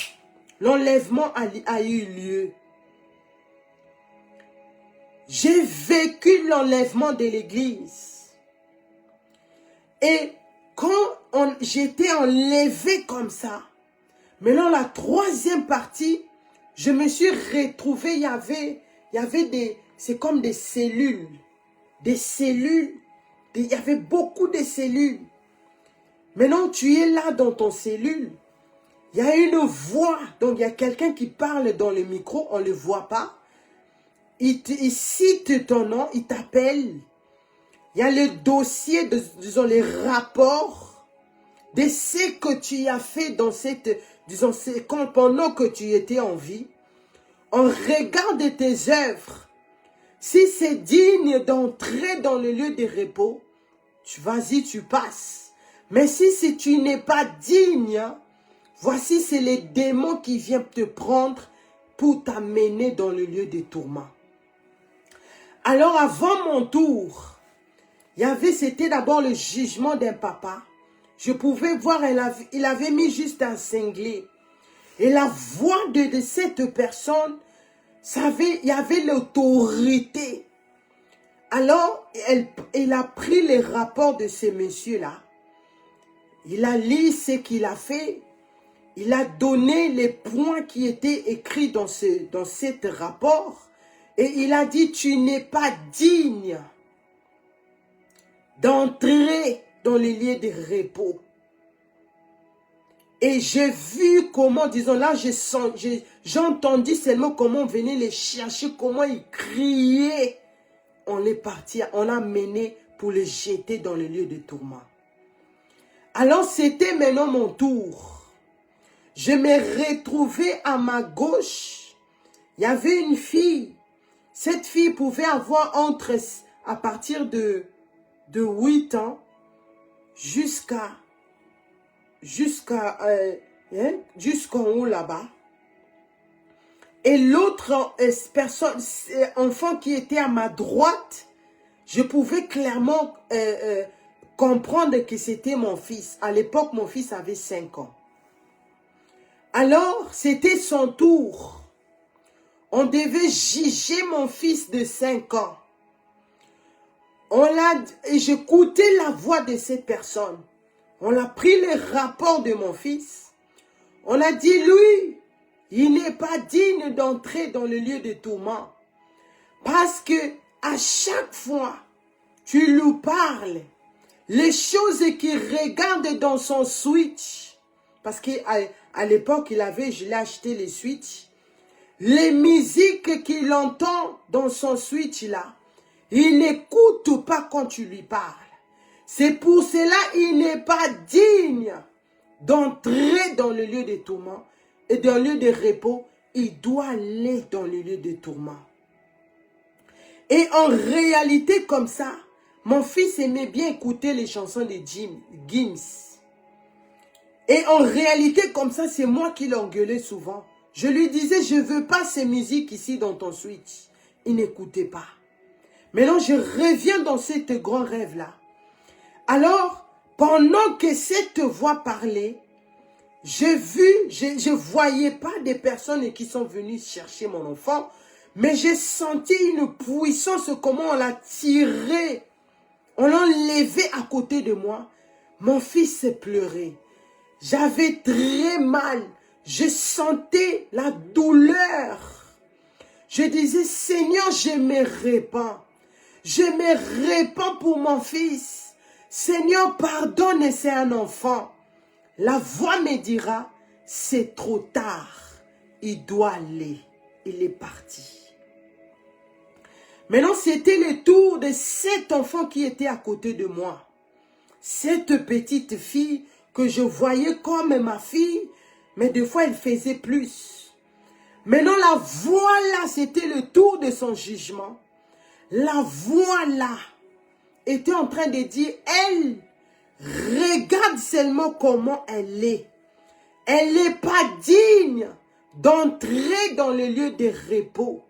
S1: l'enlèvement a eu lieu. J'ai vécu l'enlèvement de l'église. Et quand j'étais enlevé comme ça, maintenant la troisième partie, je me suis retrouvé, il y avait c'est comme des cellules. Des cellules, il y avait beaucoup de cellules. Maintenant, tu es là dans ton cellule. Il y a une voix. Donc, il y a quelqu'un qui parle dans le micro. On ne le voit pas. Il cite ton nom. Il t'appelle. Il y a le dossier, disons, les rapports de ce que tu as fait dans pendant que tu étais en vie. On regarde tes œuvres. Si c'est digne d'entrer dans le lieu de repos, vas-y, tu passes. Mais si tu n'es pas digne, voici, c'est les démons qui viennent te prendre pour t'amener dans le lieu de tourment. Alors, avant mon tour, c'était d'abord le jugement d'un papa. Je pouvais voir, il avait mis juste un cinglet. Et la voix de cette personne, il y avait l'autorité. Alors, il a pris les rapports de ces messieurs-là. Il a lu ce qu'il a fait. Il a donné les points qui étaient écrits dans cet rapport. Et il a dit, tu n'es pas digne d'entrer dans les lieux de repos. Et j'ai vu comment, disons là, j'ai entendu seulement comment on venait les chercher, comment ils criaient. On est parti, on l'a mené pour les jeter dans le lieu de tourment. Alors, c'était maintenant mon tour. Je me retrouvais à ma gauche. Il y avait une fille. Cette fille pouvait avoir à partir de 8 ans jusqu'en haut là-bas. Et l'autre enfant qui était à ma droite, je pouvais clairement comprendre que c'était mon fils. À l'époque, mon fils avait 5 ans. Alors, c'était son tour. On devait juger mon fils de 5 ans. Et j'écoutais la voix de cette personne. On a pris les rapports de mon fils. On a dit, lui, il n'est pas digne d'entrer dans le lieu de tourment. Parce que à chaque fois, tu lui parles, les choses qu'il regarde dans son switch, parce qu'à l'époque, je l'ai acheté les switch, les musiques qu'il entend dans son switch là, il n'écoute pas quand tu lui parles. C'est pour cela qu'il n'est pas digne d'entrer dans le lieu de tourment et dans le lieu de repos. Il doit aller dans le lieu de tourment. Et en réalité comme ça, mon fils aimait bien écouter les chansons de Gims. Et en réalité comme ça, c'est moi qui l'engueulais souvent. Je lui disais, je ne veux pas ces musiques ici dans ton switch. Il n'écoutait pas. Maintenant, je reviens dans cette grand rêve-là. Alors, pendant que cette voix parlait, je voyais pas des personnes qui sont venues chercher mon enfant, mais j'ai senti une puissance, comment on l'a tiré, on l'a enlevé à côté de moi. Mon fils pleurait. J'avais très mal. Je sentais la douleur. Je disais, Seigneur, je me répands. Je me répands pour mon fils. Seigneur, pardonne, c'est un enfant. La voix me dira, c'est trop tard. Il doit aller. Il est parti. Maintenant, c'était le tour de cet enfant qui était à côté de moi. Cette petite fille que je voyais comme ma fille, mais des fois, elle faisait plus. Maintenant, la voix là, c'était le tour de son jugement. La voix là était en train de dire, elle, regarde seulement comment elle est. Elle n'est pas digne d'entrer dans le lieu de repos.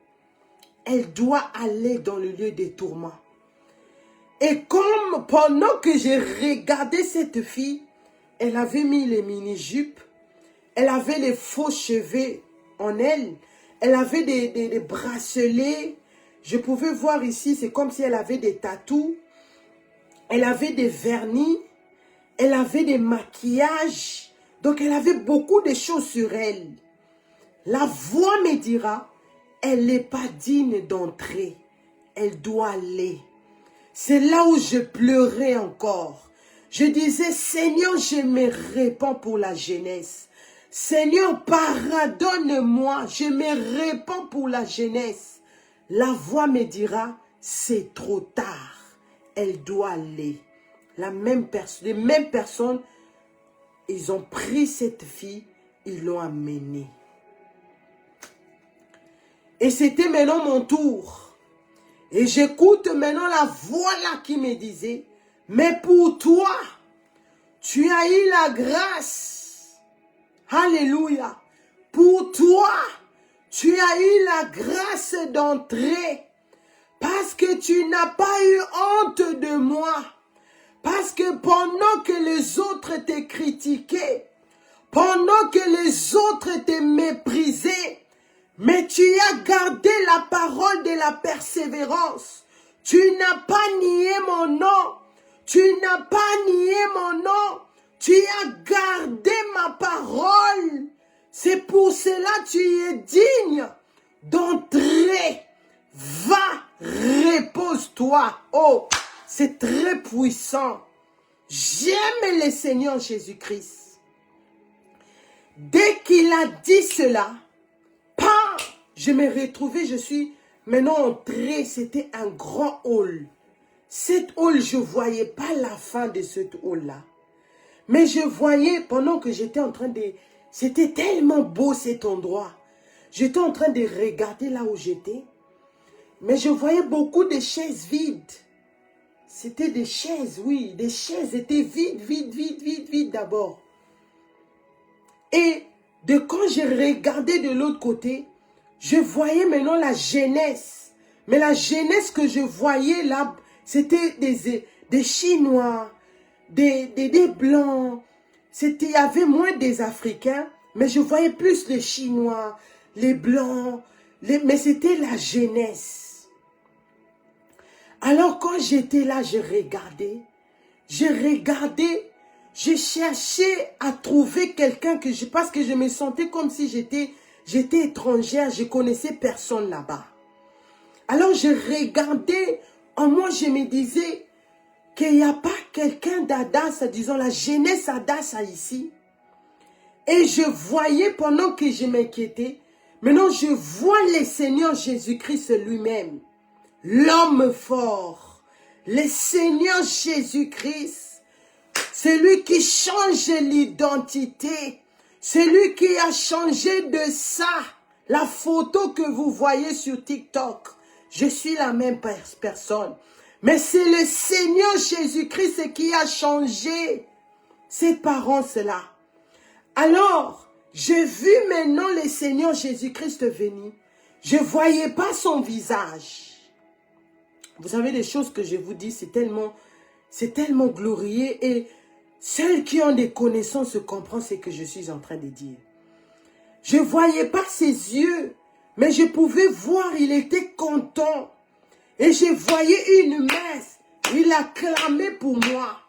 S1: Elle doit aller dans le lieu des tourments. Et comme pendant que j'ai regardé cette fille, elle avait mis les mini-jupes, elle avait les faux cheveux en elle, elle avait des bracelets. Je pouvais voir ici, c'est comme si elle avait des tatous, elle avait des vernis, elle avait des maquillages. Donc elle avait beaucoup de choses sur elle. La voix me dira, elle n'est pas digne d'entrer. Elle doit aller. C'est là où je pleurais encore. Je disais, Seigneur, je me répands pour la jeunesse. Seigneur, pardonne-moi, je me répands pour la jeunesse. La voix me dira, c'est trop tard. Elle doit aller. Les mêmes personnes, ils ont pris cette fille, ils l'ont amenée. Et c'était maintenant mon tour. Et j'écoute maintenant la voix là qui me disait, mais pour toi, tu as eu la grâce. Alléluia. Pour toi, tu as eu la grâce d'entrer. Parce que tu n'as pas eu honte de moi. Parce que pendant que les autres te critiquaient, pendant que les autres te méprisaient, mais tu as gardé la parole de la persévérance. Tu n'as pas nié mon nom. Tu n'as pas nié mon nom. Tu as gardé ma parole. C'est pour cela que tu es digne d'entrer. Va, repose-toi. Oh, c'est très puissant. J'aime le Seigneur Jésus-Christ. Dès qu'il a dit cela, je me retrouvais, je suis maintenant entrée, c'était un grand hall. Cet hall, je ne voyais pas la fin de cet hall-là. Mais je voyais, pendant que j'étais en train de... C'était tellement beau cet endroit. J'étais en train de regarder là où j'étais. Mais je voyais beaucoup de chaises vides. C'était des chaises, oui. Des chaises étaient vides d'abord. Et de quand j'ai regardé de l'autre côté, je voyais maintenant la jeunesse. Mais la jeunesse que je voyais là, c'était des Chinois, des Blancs. Il y avait moins des Africains, mais je voyais plus les Chinois, les Blancs. Mais c'était la jeunesse. Alors quand j'étais là, je regardais. j'ai cherché à trouver quelqu'un parce que je me sentais comme si j'étais étrangère, je connaissais personne là-bas. Alors je regardais, en moi je me disais qu'il n'y a pas quelqu'un d'Adassa, disons la jeunesse Adassa ici. Et je voyais pendant que je m'inquiétais, maintenant je vois le Seigneur Jésus-Christ lui-même, l'homme fort, le Seigneur Jésus-Christ, celui qui change l'identité, celui qui a changé de ça, la photo que vous voyez sur TikTok. Je suis la même personne. Mais c'est le Seigneur Jésus-Christ qui a changé cette apparence-là. Alors, j'ai vu maintenant le Seigneur Jésus-Christ venir. Je ne voyais pas son visage. Vous savez, les choses que je vous dis, c'est tellement glorieux. Et ceux qui ont des connaissances comprennent ce que je suis en train de dire. Je ne voyais pas ses yeux, mais je pouvais voir, il était content. Et je voyais une messe. Il acclamait pour moi.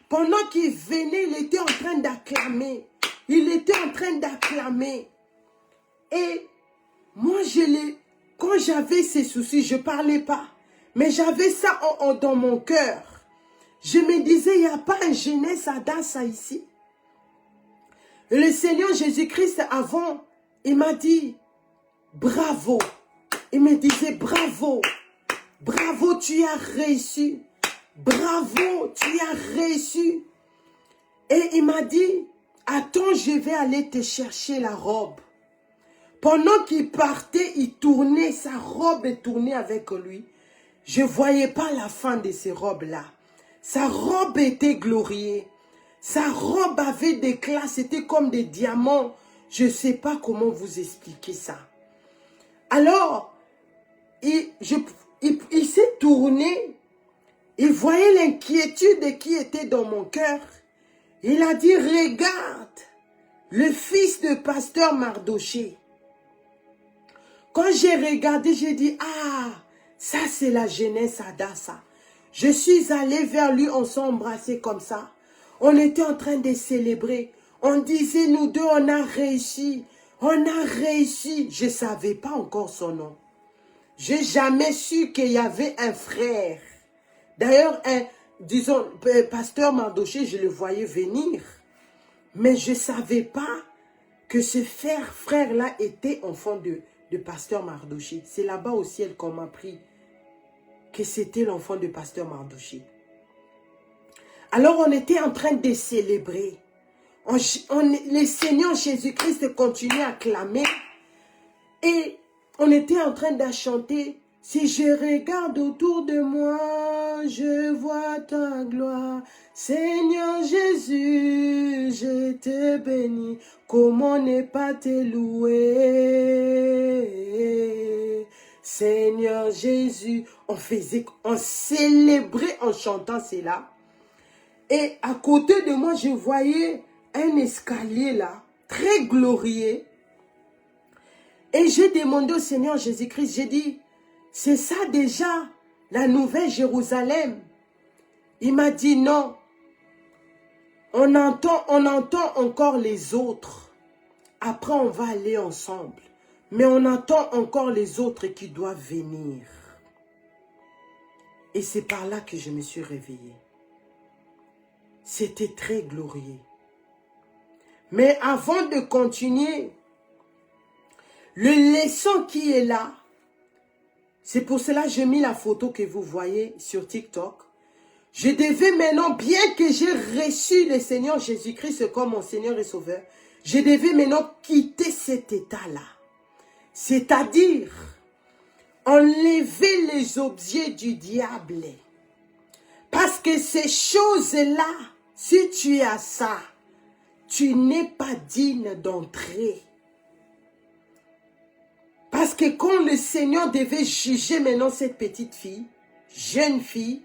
S1: Pendant qu'il venait, il était en train d'acclamer. Il était en train d'acclamer. Et moi, quand j'avais ces soucis, je ne parlais pas. Mais j'avais ça dans mon cœur. Je me disais, il n'y a pas un jeunesse Adassa ici. Et le Seigneur Jésus-Christ, avant, il m'a dit, bravo. Il me disait, bravo. Bravo, tu as réussi. Bravo, tu as réussi. Et il m'a dit, attends, je vais aller te chercher la robe. Pendant qu'il partait, il tournait, sa robe tournait avec lui. Je ne voyais pas la fin de ces robes-là. Sa robe était glorieuse. Sa robe avait des éclats, c'était comme des diamants. Je ne sais pas comment vous expliquer ça. Alors, il s'est tourné. Il voyait l'inquiétude qui était dans mon cœur. Il a dit, regarde, le fils de pasteur Mardoché. Quand j'ai regardé, j'ai dit, ah, ça c'est la jeunesse Adassa. Je suis allée vers lui, on s'est embrassé comme ça. On était en train de célébrer. On disait, nous deux, on a réussi. On a réussi. Je ne savais pas encore son nom. Je n'ai jamais su qu'il y avait un frère. D'ailleurs, disons, pasteur Mardoché, je le voyais venir. Mais je ne savais pas que ce frère-là était enfant de pasteur Mardoché. C'est là-bas au ciel qu'on m'a appris que c'était l'enfant de pasteur Mardoché. Alors on était en train de célébrer. Le Seigneur Jésus-Christ continuait à clamer. Et on était en train de chanter. Si je regarde autour de moi, je vois ta gloire. Seigneur Jésus, je te bénis. Comment ne pas te louer? Seigneur Jésus, on célébrait en chantant cela. Et à côté de moi, je voyais un escalier là, très glorieux. Et j'ai demandé au Seigneur Jésus-Christ, j'ai dit, c'est ça déjà, la nouvelle Jérusalem. Il m'a dit non. On entend encore les autres. Après, on va aller ensemble. Mais on entend encore les autres qui doivent venir. Et c'est par là que je me suis réveillée. C'était très glorieux. Mais avant de continuer, le leçon qui est là, c'est pour cela que j'ai mis la photo que vous voyez sur TikTok. Je devais maintenant, bien que j'ai reçu le Seigneur Jésus-Christ comme mon Seigneur et Sauveur, je devais maintenant quitter cet état-là. C'est-à-dire, enlever les objets du diable. Parce que ces choses-là, si tu as ça, tu n'es pas digne d'entrer. Parce que quand le Seigneur devait juger maintenant cette petite fille, jeune fille,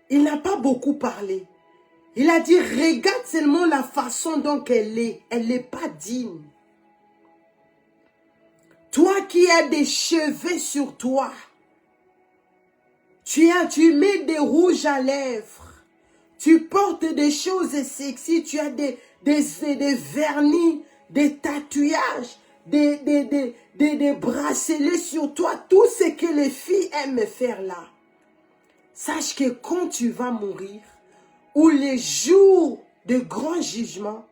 S1: il n'a pas beaucoup parlé. Il a dit, regarde seulement la façon dont elle est. Elle n'est pas digne. Toi qui as des cheveux sur toi, tu mets des rouges à lèvres. Tu portes des choses sexy, tu as des vernis, des tatouages, des bracelets sur toi, tout ce que les filles aiment faire là. Sache que quand tu vas mourir, ou les jours de grand jugement,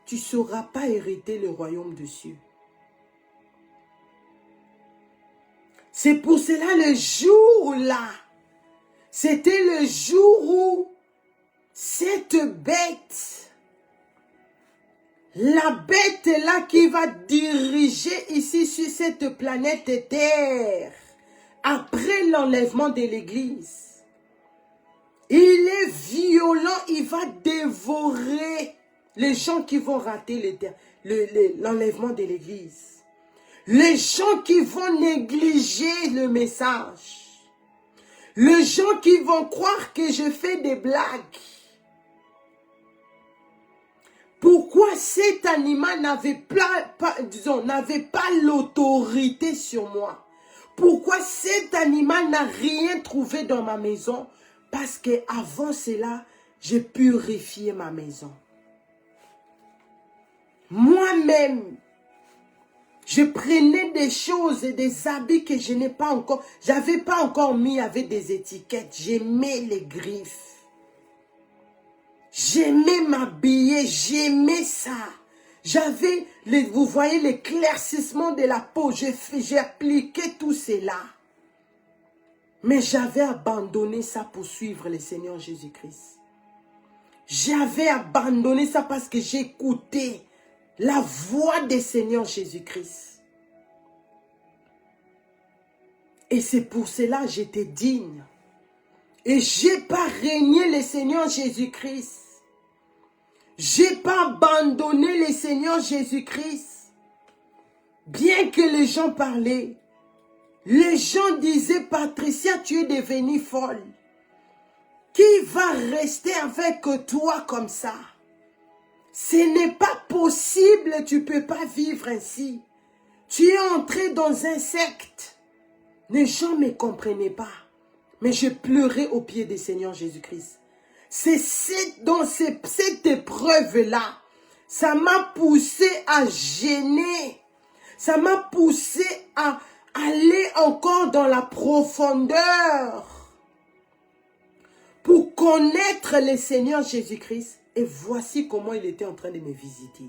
S1: tu ne sauras pas hériter le royaume des cieux. C'est pour cela le jour là, c'était le jour où cette bête, la bête là qui va diriger ici sur cette planète Terre, après l'enlèvement de l'Église, il est violent, il va dévorer les gens qui vont rater l'enlèvement de l'Église. Les gens qui vont négliger le message. Les gens qui vont croire que je fais des blagues. Pourquoi cet animal n'avait pas l'autorité sur moi? Pourquoi cet animal n'a rien trouvé dans ma maison? Parce qu'avant cela, j'ai purifié ma maison. Moi-même, je prenais des choses et des habits que je n'ai pas encore, j'avais pas encore mis avec des étiquettes. J'aimais les griffes. J'aimais m'habiller, j'aimais ça. J'avais, vous voyez, l'éclaircissement de la peau. J'ai appliqué tout cela. Mais j'avais abandonné ça pour suivre le Seigneur Jésus-Christ. J'avais abandonné ça parce que j'écoutais la voix du Seigneur Jésus-Christ. Et c'est pour cela que j'étais digne. Et je n'ai pas régné le Seigneur Jésus-Christ. Je n'ai pas abandonné le Seigneur Jésus-Christ. Bien que les gens parlaient, les gens disaient, Patricia, tu es devenue folle. Qui va rester avec toi comme ça? Ce n'est pas possible, tu ne peux pas vivre ainsi. Tu es entré dans un secte. Les gens ne me comprenaient pas. Mais je pleurais aux pieds du Seigneur Jésus-Christ. C'est dans cette épreuve-là, ça m'a poussé à gêner. Ça m'a poussé à aller encore dans la profondeur pour connaître le Seigneur Jésus-Christ. Et voici comment il était en train de me visiter.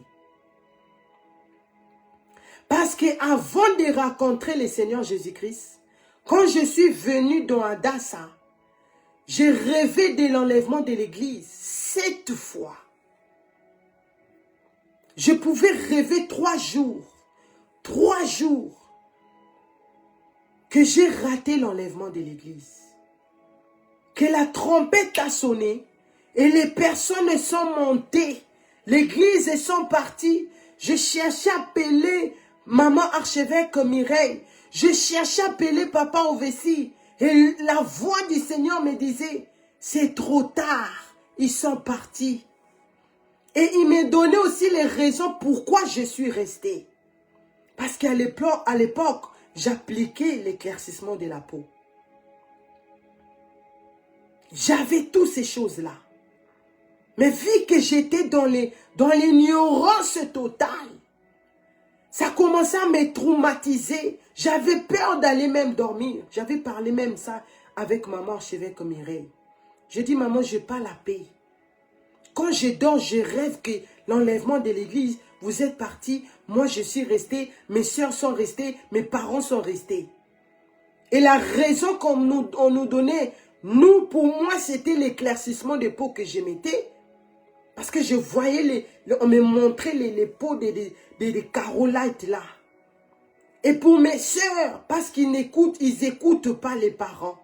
S1: Parce qu'avant de rencontrer le Seigneur Jésus-Christ, quand je suis venu dans Adassa, j'ai rêvé de l'enlèvement de l'église 7 fois. Je pouvais rêver 3 jours. 3 jours que j'ai raté l'enlèvement de l'église. Que la trompette a sonné et les personnes sont montées. L'église est sont parties. Je cherchais à appeler maman archevêque Mireille. Je cherchais à appeler papa Ovessi. Et la voix du Seigneur me disait, c'est trop tard. Ils sont partis. Et il me donnait aussi les raisons pourquoi je suis resté. Parce qu'à l'époque, j'appliquais l'éclaircissement de la peau. J'avais toutes ces choses-là. Mais vu que j'étais dans l'ignorance totale, ça commençait à me traumatiser. J'avais peur d'aller même dormir. J'avais parlé même ça avec maman archevêque Mireille. Je dis, maman, je n'ai pas la paix. Quand je dors, je rêve que l'enlèvement de l'église, vous êtes partis, moi je suis resté, mes soeurs sont restées, mes parents sont restés. Et la raison qu'on nous donnait, nous, pour moi, c'était l'éclaircissement des peaux que je mettais. Parce que je voyais, on me montrait les peaux des carolites là. Et pour mes soeurs, parce qu'ils n'écoutent pas les parents.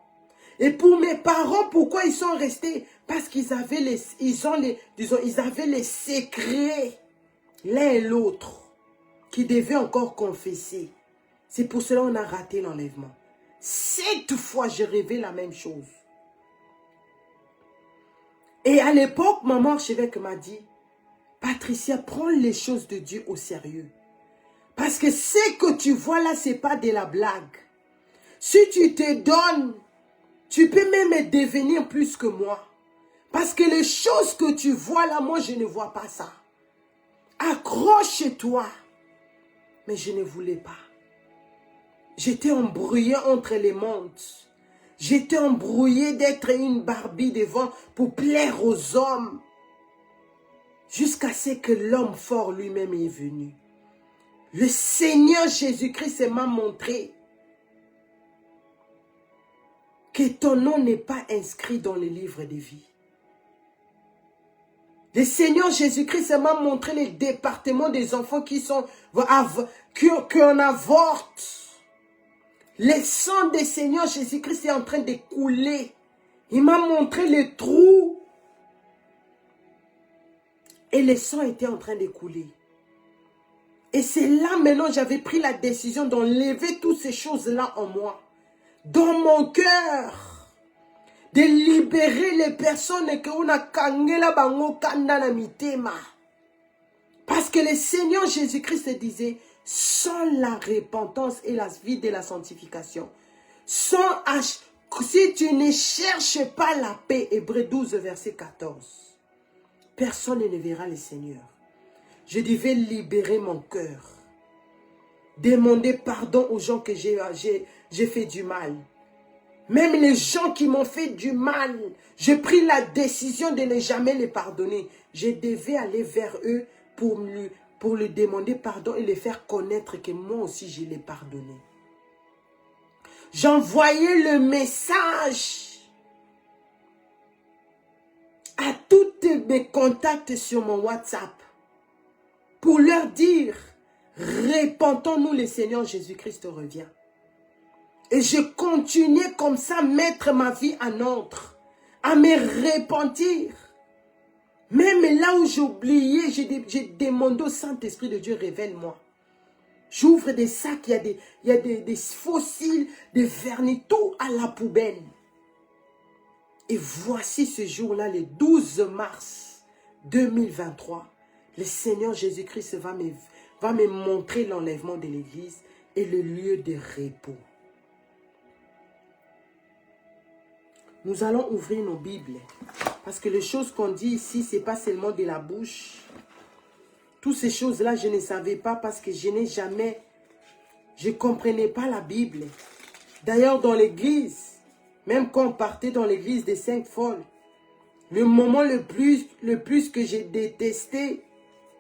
S1: Et pour mes parents, pourquoi ils sont restés? Parce qu'ils avaient ils avaient les secrets, l'un et l'autre, qui devaient encore confesser. C'est pour cela qu'on a raté l'enlèvement. 7 fois, j'ai rêvé la même chose. Et à l'époque, maman archevêque m'a dit, Patricia, prends les choses de Dieu au sérieux. Parce que ce que tu vois là, ce n'est pas de la blague. Si tu te donnes, tu peux même devenir plus que moi. Parce que les choses que tu vois là, moi je ne vois pas ça. Accroche-toi. Mais je ne voulais pas. J'étais embrouillée entre les mondes. J'étais embrouillée d'être une Barbie devant pour plaire aux hommes. Jusqu'à ce que l'homme fort lui-même est venu. Le Seigneur Jésus-Christ m'a montré que ton nom n'est pas inscrit dans le livre de vie. Le Seigneur Jésus-Christ m'a montré les départements des enfants qui avortent. Le sang du Seigneur Jésus-Christ est en train de couler. Il m'a montré les trous. Et le sang était en train de couler. Et c'est là maintenant j'avais pris la décision d'enlever toutes ces choses-là en moi. Dans mon cœur. De libérer les personnes que on a kangela bango kanda na mitema. Parce que le Seigneur Jésus-Christ disait, sans la repentance et la vie de la sanctification, si tu ne cherches pas la paix, Hébreux 12, verset 14, personne ne verra le Seigneur. Je devais libérer mon cœur. Demander pardon aux gens que j'ai fait du mal. Même les gens qui m'ont fait du mal, j'ai pris la décision de ne jamais les pardonner. Je devais aller vers eux pour lui demander pardon et les faire connaître que moi aussi je l'ai pardonné. J'envoyais le message à tous mes contacts sur mon WhatsApp pour leur dire, repentons-nous, le Seigneur Jésus-Christ revient. Et je continuais comme ça, mettre ma vie en ordre, à me repentir. Même là où j'oubliais, j'ai demandé au Saint-Esprit de Dieu, révèle-moi. J'ouvre des sacs, il y a des fossiles, des vernis, tout à la poubelle. Et voici ce jour-là, le 12 mars 2023, le Seigneur Jésus-Christ va me montrer l'enlèvement de l'église et le lieu de repos. Nous allons ouvrir nos Bibles. Parce que les choses qu'on dit ici, ce n'est pas seulement de la bouche. Toutes ces choses-là, je ne savais pas parce que je ne comprenais pas la Bible. D'ailleurs, dans l'église, même quand on partait dans l'église des 5 folles, le moment le plus que j'ai détesté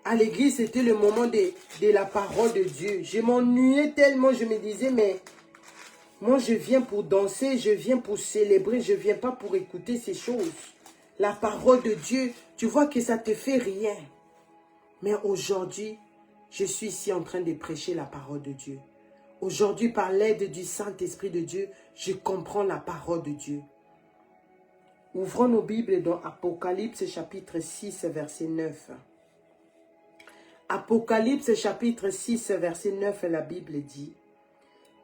S1: à l'église, c'était le moment de la parole de Dieu. Je m'ennuyais tellement, je me disais, mais moi je viens pour danser, je viens pour célébrer, je ne viens pas pour écouter ces choses. La parole de Dieu, tu vois que ça ne te fait rien. Mais aujourd'hui, je suis ici en train de prêcher la parole de Dieu. Aujourd'hui, par l'aide du Saint-Esprit de Dieu, je comprends la parole de Dieu. Ouvrons nos Bibles dans Apocalypse chapitre 6, verset 9. Apocalypse chapitre 6, verset 9, la Bible dit: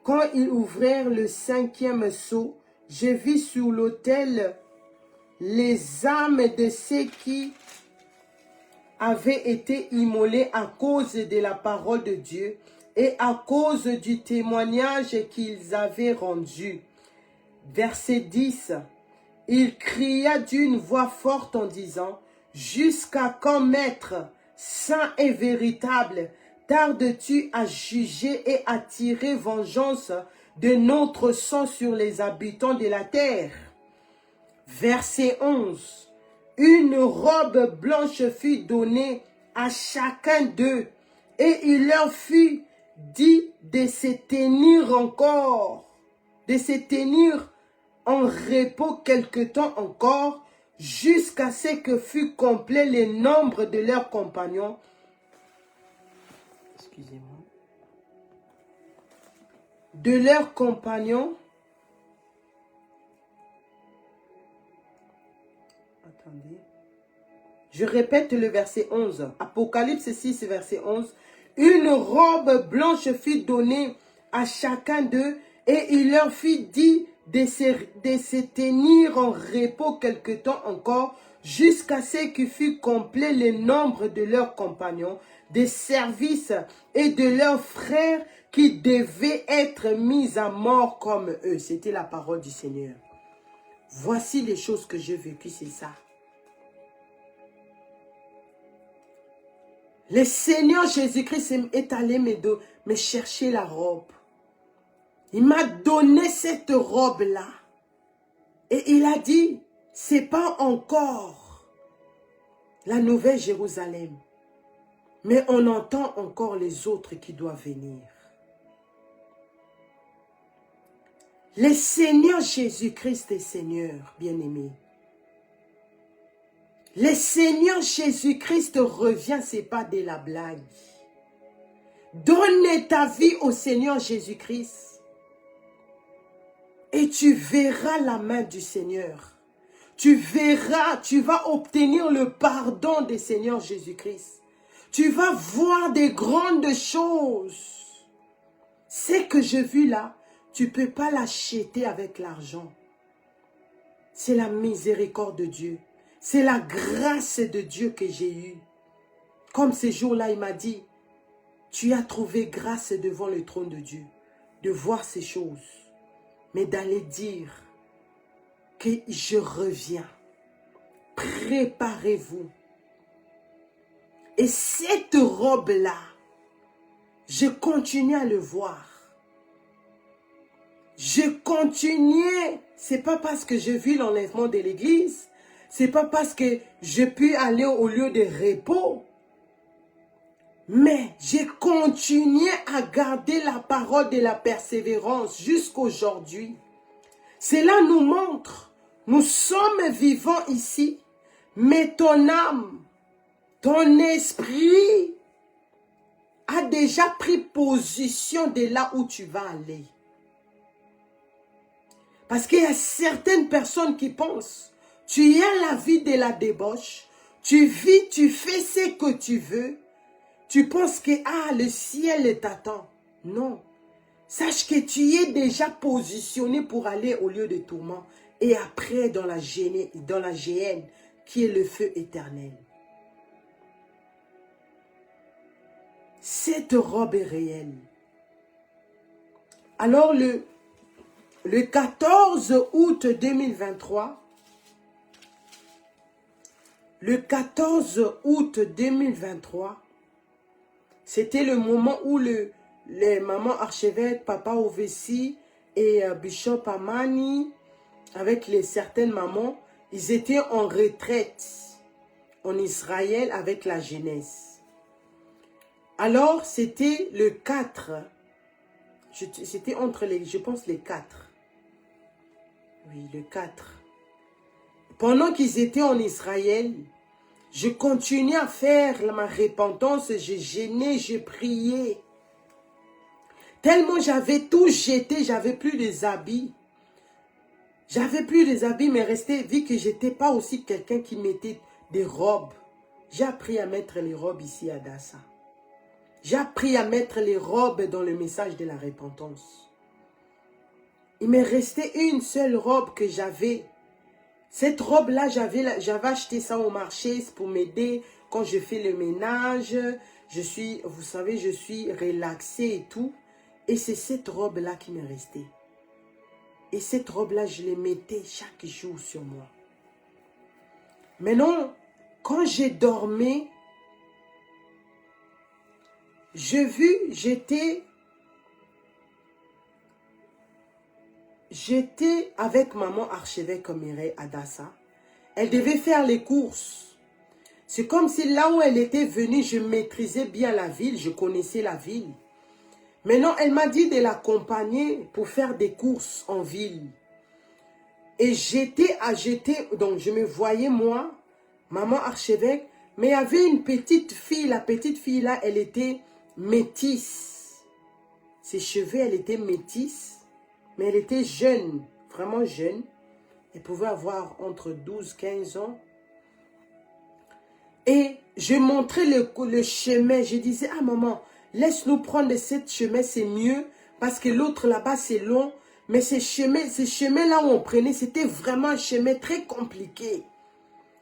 S1: quand ils ouvrirent le 5e sceau, je vis sur l'autel les âmes de ceux qui avaient été immolés à cause de la parole de Dieu et à cause du témoignage qu'ils avaient rendu. Verset 10. Il cria d'une voix forte en disant: jusqu'à quand, Maître, saint et véritable, tardes-tu à juger et à tirer vengeance de notre sang sur les habitants de la terre? Verset 11. Une robe blanche fut donnée à chacun d'eux, et il leur fut dit de se tenir encore, de se tenir en repos quelque temps encore, jusqu'à ce que fût complet le nombre de leurs compagnons. Excusez-moi. De leurs compagnons. Attendez. Je répète le verset 11. Apocalypse 6, verset 11. Une robe blanche fut donnée à chacun d'eux, et il leur fut dit de se tenir en repos quelque temps encore, jusqu'à ce que fût complet le nombre de leurs compagnons, des services et de leurs frères qui devaient être mis à mort comme eux. C'était la parole du Seigneur. Voici les choses que j'ai vécues, c'est ça. Le Seigneur Jésus-Christ est allé me chercher la robe. Il m'a donné cette robe-là. Et il a dit, c'est pas encore la nouvelle Jérusalem. Mais on entend encore les autres qui doivent venir. Le Seigneur Jésus-Christ est Seigneur, bien-aimé. Le Seigneur Jésus-Christ revient, ce n'est pas de la blague. Donne ta vie au Seigneur Jésus-Christ. Et tu verras la main du Seigneur. Tu verras, tu vas obtenir le pardon du Seigneur Jésus-Christ. Tu vas voir des grandes choses. Ce que j'ai vu là, tu ne peux pas l'acheter avec l'argent. C'est la miséricorde de Dieu. C'est la grâce de Dieu que j'ai eue. Comme ce jour-là, il m'a dit, tu as trouvé grâce devant le trône de Dieu, de voir ces choses, mais d'aller dire que je reviens. Préparez-vous. Et cette robe-là, je continue à le voir. Je continuais, c'est pas parce que j'ai vu l'enlèvement de l'église, c'est pas parce que je puis aller au lieu de repos, mais j'ai continué à garder la parole de la persévérance jusqu'aujourd'hui. Cela nous montre, nous sommes vivants ici, mais ton âme, ton esprit a déjà pris position de là où tu vas aller. Parce qu'il y a certaines personnes qui pensent, tu as la vie de la débauche, tu vis, tu fais ce que tu veux, tu penses que le ciel t'attend. Non. Sache que tu es déjà positionné pour aller au lieu de tourment et après dans la géhenne qui est le feu éternel. Cette robe est réelle. Alors le 14 août 2023, c'était le moment où les mamans archevêques, Papa Ovessi et Bishop Amani, avec certaines mamans, ils étaient en retraite en Israël avec la jeunesse. Alors, c'était le 4, c'était entre je pense les 4. Oui, le 4. Pendant qu'ils étaient en Israël, je continuais à faire ma repentance, je jeûnais, je priais. Tellement j'avais tout jeté, j'avais plus des habits. J'avais plus des habits, mais resté, vu que je n'étais pas aussi quelqu'un qui mettait des robes. J'ai appris à mettre les robes ici à Dassa. J'ai appris à mettre les robes dans le message de la repentance. Il m'est resté une seule robe que j'avais. Cette robe-là, j'avais acheté ça au marché pour m'aider quand je fais le ménage. Vous savez, je suis relaxée et tout. Et c'est cette robe-là qui m'est restée. Et cette robe-là, je les mettais chaque jour sur moi. Maintenant, quand j'ai dormi, j'étais avec maman archevêque Mireille à Dassa. Elle devait faire les courses. C'est comme si là où elle était venue, je maîtrisais bien la ville, je connaissais la ville. Maintenant, elle m'a dit de l'accompagner pour faire des courses en ville. Et donc je me voyais moi, maman archevêque, mais il y avait une petite fille, la petite fille là, elle était métisse. Ses cheveux, elle était métisse, mais elle était jeune, vraiment jeune. Elle pouvait avoir entre 12 et 15 ans. Et je montrais le chemin, je disais, ah maman, laisse-nous prendre ce chemin, c'est mieux, parce que l'autre là-bas, c'est long. Mais ces chemins-là où on prenait, c'était vraiment un chemin très compliqué.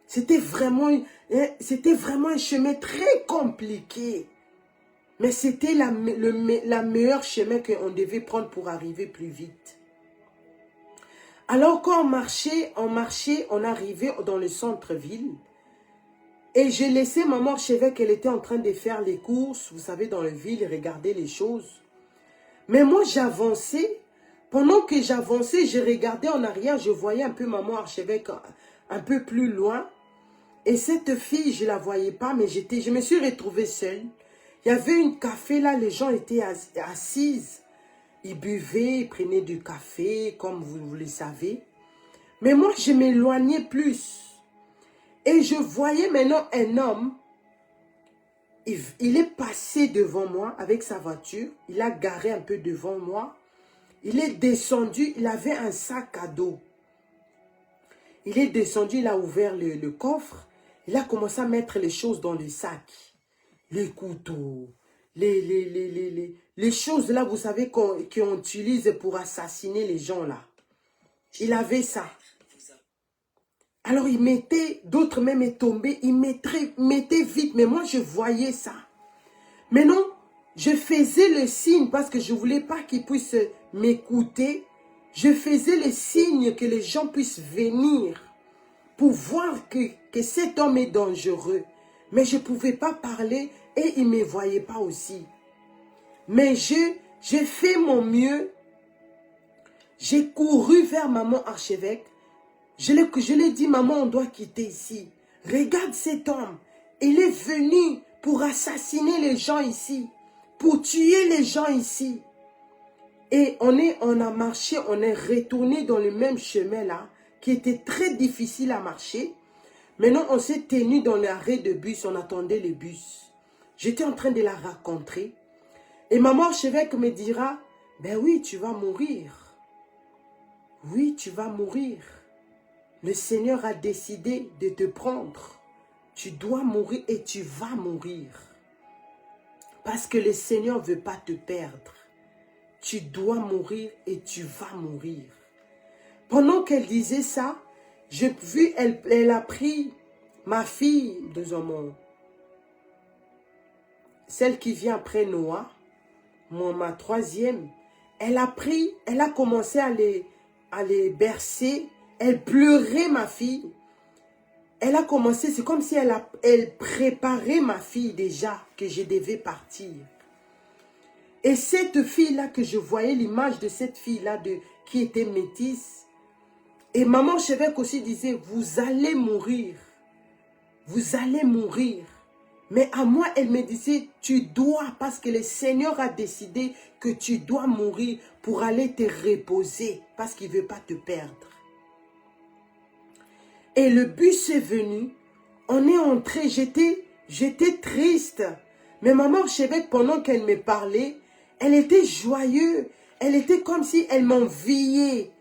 S1: C'était vraiment un chemin très compliqué. Mais c'était la meilleure chemin qu'on devait prendre pour arriver plus vite. Alors quand on marchait, on arrivait dans le centre-ville. Et j'ai laissé maman archevêque, elle était en train de faire les courses, vous savez, dans la ville, regarder les choses. Mais moi, j'avançais. Pendant que j'avançais, je regardais en arrière, je voyais un peu maman archevêque un peu plus loin. Et cette fille, je ne la voyais pas, mais je me suis retrouvée seule. Il y avait un café là, les gens étaient assises. Ils buvaient, ils prenaient du café, comme vous le savez. Mais moi, je m'éloignais plus. Et je voyais maintenant un homme. Il est passé devant moi avec sa voiture. Il a garé un peu devant moi. Il est descendu, il avait un sac à dos. Il est descendu, il a ouvert le coffre. Il a commencé à mettre les choses dans le sac. Les couteaux, les choses là, vous savez, qu'on utilise pour assassiner les gens là. Il avait ça. Alors il mettait, d'autres même est tombé, il mettait vite. Mais moi je voyais ça. Mais non, je faisais le signe parce que je ne voulais pas qu'ils puissent m'écouter. Je faisais le signe que les gens puissent venir pour voir que cet homme est dangereux. Mais je ne pouvais pas parler et il ne me voyait pas aussi. Mais j'ai fait mon mieux. J'ai couru vers maman archevêque. Je lui ai dit, maman, on doit quitter ici. Regarde cet homme. Il est venu pour assassiner les gens ici. Pour tuer les gens ici. Et on a marché, on est retourné dans le même chemin là, qui était très difficile à marcher. Maintenant, on s'est tenu dans l'arrêt de bus, on attendait le bus. J'étais en train de la rencontrer. Et maman archevêque me dira, ben oui, tu vas mourir. Oui, tu vas mourir. Le Seigneur a décidé de te prendre. Tu dois mourir et tu vas mourir. Parce que le Seigneur ne veut pas te perdre. Tu dois mourir et tu vas mourir. Pendant qu'elle disait ça, j'ai vu, elle a pris ma fille, celle qui vient après Noah, ma troisième. Elle a commencé à les bercer. Elle pleurait, ma fille. Elle a commencé, c'est comme si elle préparait ma fille déjà, que je devais partir. Et cette fille-là que je voyais, l'image de cette fille-là qui était métisse. Et maman archevêque aussi disait, vous allez mourir. Vous allez mourir. Mais à moi, elle me disait, tu dois, parce que le Seigneur a décidé que tu dois mourir pour aller te reposer, parce qu'il ne veut pas te perdre. Et le bus est venu, on est entré, j'étais triste. Mais maman archevêque, pendant qu'elle me parlait, elle était joyeuse. Elle était comme si elle m'enviait.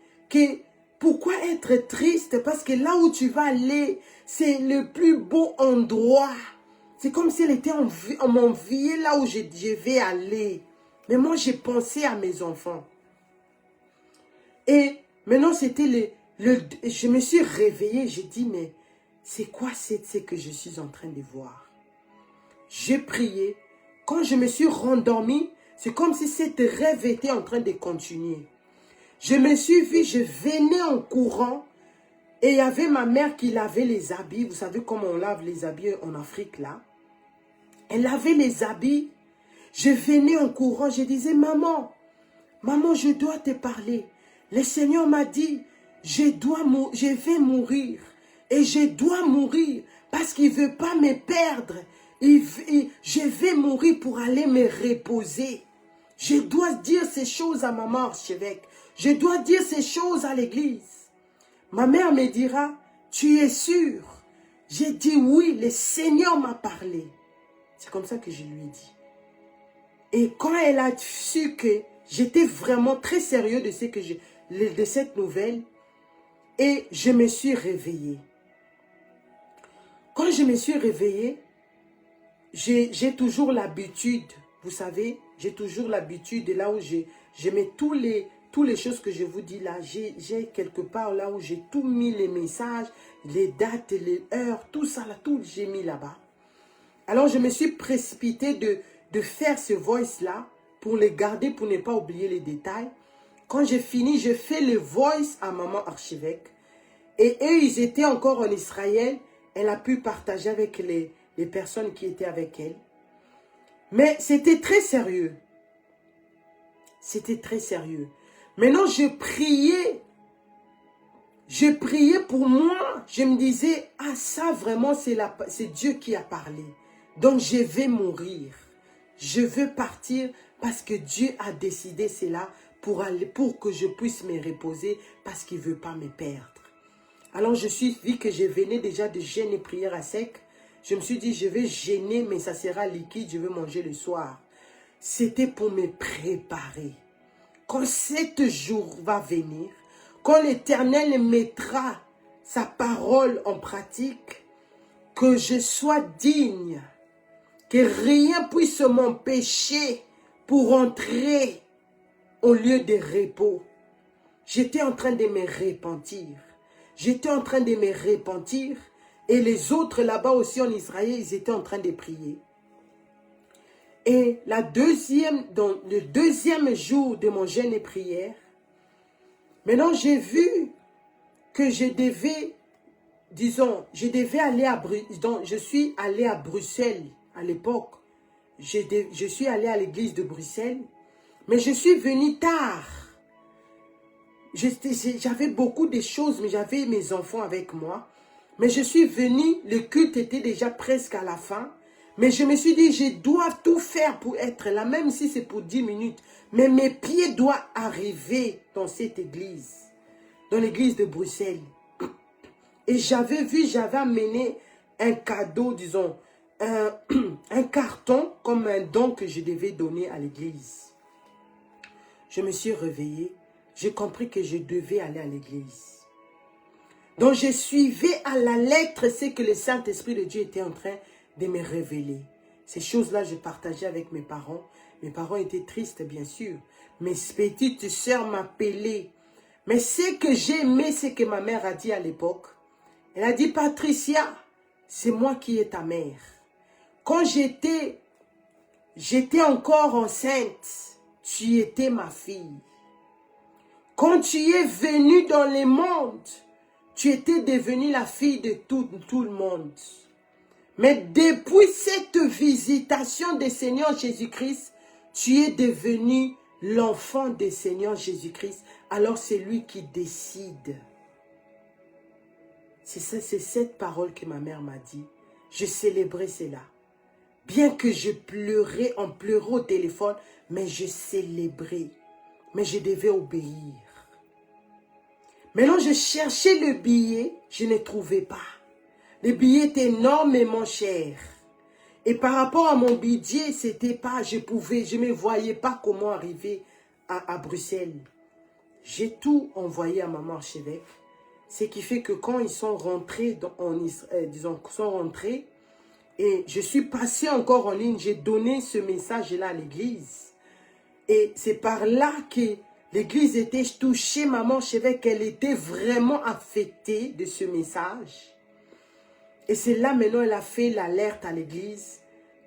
S1: Pourquoi être triste? Parce que là où tu vas aller, c'est le plus beau endroit. C'est comme si elle était m'enviait là où je vais aller. Mais moi, j'ai pensé à mes enfants. Et maintenant, c'était je me suis réveillée. J'ai dit, mais c'est quoi ce que je suis en train de voir? J'ai prié. Quand je me suis rendormie, c'est comme si cette rêve était en train de continuer. Je me suis vue, je venais en courant. Et il y avait ma mère qui lavait les habits. Vous savez comment on lave les habits en Afrique là. Elle lavait les habits. Je venais en courant. Je disais, maman, je dois te parler. Le Seigneur m'a dit, je vais mourir. Et je dois mourir parce qu'il ne veut pas me perdre. Je vais mourir pour aller me reposer. Je dois dire ces choses à maman archevêque. Je dois dire ces choses à l'église. Ma mère me dira, tu es sûr? J'ai dit oui, le Seigneur m'a parlé. C'est comme ça que je lui ai dit. Et quand elle a su que j'étais vraiment très sérieux de cette nouvelle, et je me suis réveillée. Quand je me suis réveillée, j'ai toujours l'habitude, vous savez, j'ai toujours l'habitude, là où je mets tous les choses que je vous dis là, j'ai quelque part là où j'ai tout mis, les messages, les dates, les heures, tout ça là, tout j'ai mis là-bas. Alors je me suis précipitée de faire ce voice là, pour les garder, pour ne pas oublier les détails. Quand j'ai fini, je fais le voice à maman archevêque. Et eux, ils étaient encore en Israël. elle a pu partager avec les personnes qui étaient avec elle. Mais c'était très sérieux. C'était très sérieux. Maintenant, je priais pour moi. Je me disais, ah ça vraiment, c'est Dieu qui a parlé. Donc, je vais mourir. Je veux partir parce que Dieu a décidé cela pour que je puisse me reposer parce qu'il ne veut pas me perdre. Alors, vu que je venais déjà de jeûner prière à sec, je me suis dit, je vais jeûner, mais ça sera liquide, je vais manger le soir. C'était pour me préparer. Quand cet jour va venir, quand l'Éternel mettra sa parole en pratique, que je sois digne, que rien puisse m'empêcher pour entrer au lieu de repos. J'étais en train de me repentir. J'étais en train de me repentir et les autres là-bas aussi en Israël, ils étaient en train de prier. Et le deuxième jour de mon jeûne et prière, maintenant j'ai vu que je devais aller je suis allé à Bruxelles à l'époque. Je suis allé à l'église de Bruxelles, mais je suis venu tard. J'avais beaucoup de choses, mais j'avais mes enfants avec moi. Mais je suis venu, le culte était déjà presque à la fin. Mais je me suis dit, je dois tout faire pour être là, même si c'est pour 10 minutes. Mais mes pieds doivent arriver dans cette église, dans l'église de Bruxelles. Et j'avais amené un cadeau, disons, un carton comme un don que je devais donner à l'église. Je me suis réveillée, j'ai compris que je devais aller à l'église. Donc je suivais à la lettre ce que le Saint-Esprit de Dieu était en train de me révéler. Ces choses-là, je partageais avec mes parents. Mes parents étaient tristes, bien sûr. Mes petites sœurs m'appelaient. Mais ce que j'ai aimé, c'est que ma mère a dit à l'époque. Elle a dit, Patricia, c'est moi qui est ta mère. Quand j'étais encore enceinte, tu étais ma fille. Quand tu es venue dans le monde, tu étais devenue la fille de tout le monde. Mais depuis cette visitation du Seigneur Jésus-Christ, tu es devenu l'enfant du Seigneur Jésus-Christ. Alors c'est lui qui décide. C'est cette parole que ma mère m'a dit. Je célébrais cela. Bien que je pleurais, on pleurait au téléphone, mais je célébrais. Mais je devais obéir. Maintenant, je cherchais le billet, je ne trouvais pas. Le billet était énormément cher. Et par rapport à mon budget, c'était pas, je ne me voyais pas comment arriver à Bruxelles. J'ai tout envoyé à maman archevêque. Ce qui fait que quand ils sont rentrés, et je suis passée encore en ligne, j'ai donné ce message-là à l'église. Et c'est par là que l'église était touchée, maman archevêque, elle était vraiment affectée de ce message. Et c'est là maintenant, elle a fait l'alerte à l'église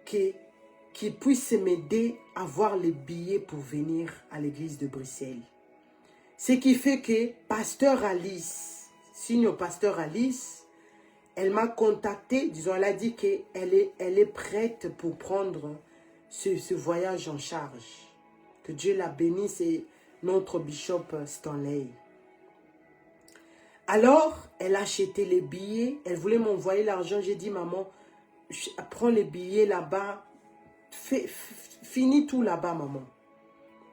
S1: qu'il puisse m'aider à avoir les billets pour venir à l'église de Bruxelles. Ce qui fait que pasteur Alice, signe au pasteur Alice, elle m'a contacté, disons, elle a dit qu'elle est prête pour prendre ce voyage en charge. Que Dieu la bénisse et notre bishop Stanley. Alors, elle a acheté les billets, elle voulait m'envoyer l'argent. J'ai dit, maman, prends les billets là-bas, finis tout là-bas, maman.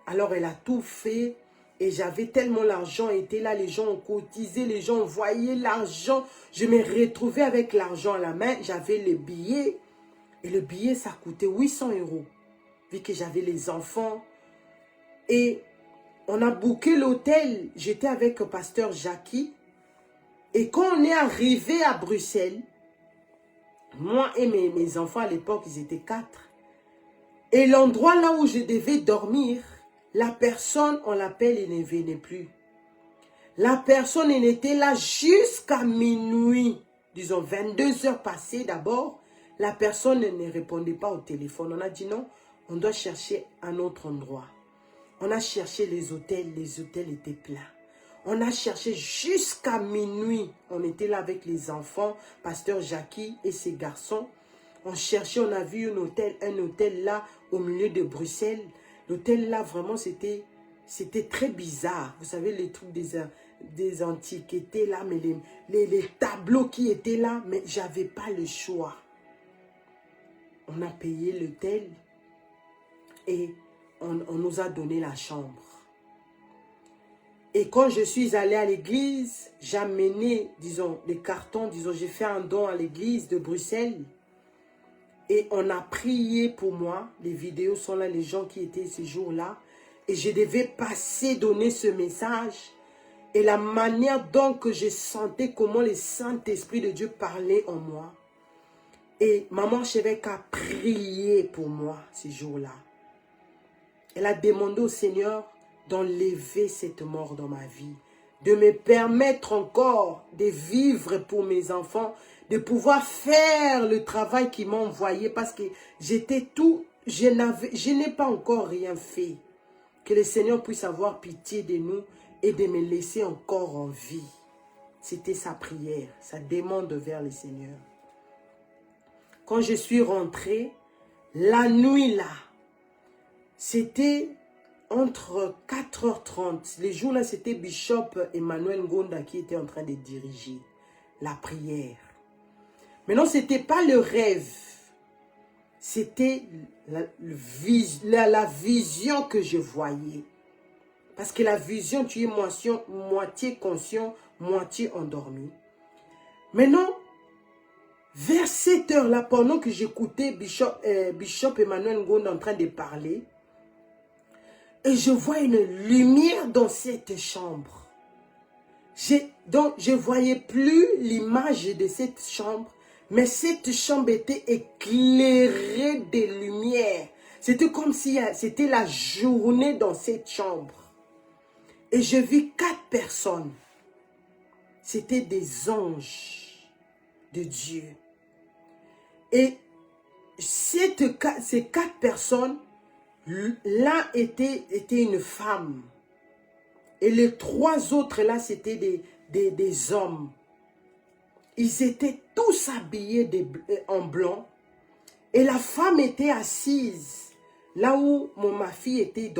S1: Alors, elle a tout fait et j'avais tellement l'argent était là, les gens ont cotisé, les gens envoyaient l'argent. Je me retrouvais avec l'argent à la main, j'avais les billets et le billet, ça coûtait 800 €, vu que j'avais les enfants. Et on a booké l'hôtel, j'étais avec le pasteur Jackie. Et quand on est arrivé à Bruxelles, moi et mes enfants à l'époque, ils étaient 4. Et l'endroit là où je devais dormir, la personne, on l'appelle, il ne venait plus. La personne, elle était là jusqu'à minuit. Disons 22 heures passées d'abord. La personne ne répondait pas au téléphone. On a dit non, on doit chercher un autre endroit. On a cherché les hôtels étaient pleins. On a cherché jusqu'à minuit. On était là avec les enfants, pasteur Jackie et ses garçons. On cherchait, on a vu un hôtel là au milieu de Bruxelles. L'hôtel là, vraiment, c'était très bizarre. Vous savez, les trucs des antiquités là, mais les tableaux qui étaient là, mais j'avais pas le choix. On a payé l'hôtel et on nous a donné la chambre. Et quand je suis allée à l'église, j'ai amené, disons, des cartons, disons, j'ai fait un don à l'église de Bruxelles. Et on a prié pour moi. Les vidéos sont là, les gens qui étaient ce jour-là. Et je devais passer, donner ce message. Et la manière dont que je sentais comment le Saint-Esprit de Dieu parlait en moi. Et maman Chevêque a prié pour moi ce jour-là. Elle a demandé au Seigneur d'enlever cette mort dans ma vie. De me permettre encore de vivre pour mes enfants. De pouvoir faire le travail qu'il m'a envoyé. Parce que j'étais tout, je n'ai pas encore rien fait. Que le Seigneur puisse avoir pitié de nous et de me laisser encore en vie. C'était sa prière, sa demande vers le Seigneur. Quand je suis rentrée, la nuit là, c'était entre 4h30. Les jours là, c'était Bishop Emmanuel Ngonda qui était en train de diriger la prière. Maintenant, ce n'était pas le rêve. C'était la vision que je voyais. Parce que la vision, tu es moitié conscient, moitié endormi. Maintenant, vers cette heure-là, pendant que j'écoutais Bishop Emmanuel Ngonda en train de parler, et je vois une lumière dans cette chambre. Donc, je ne voyais plus l'image de cette chambre, mais cette chambre était éclairée de lumière. C'était comme si c'était la journée dans cette chambre. Et je vis 4 personnes. C'était des anges de Dieu. Et ces 4 personnes, l'un était une femme. Et les 3 autres là, c'était des hommes. Ils étaient tous habillés en blanc. Et la femme était assise là où ma fille était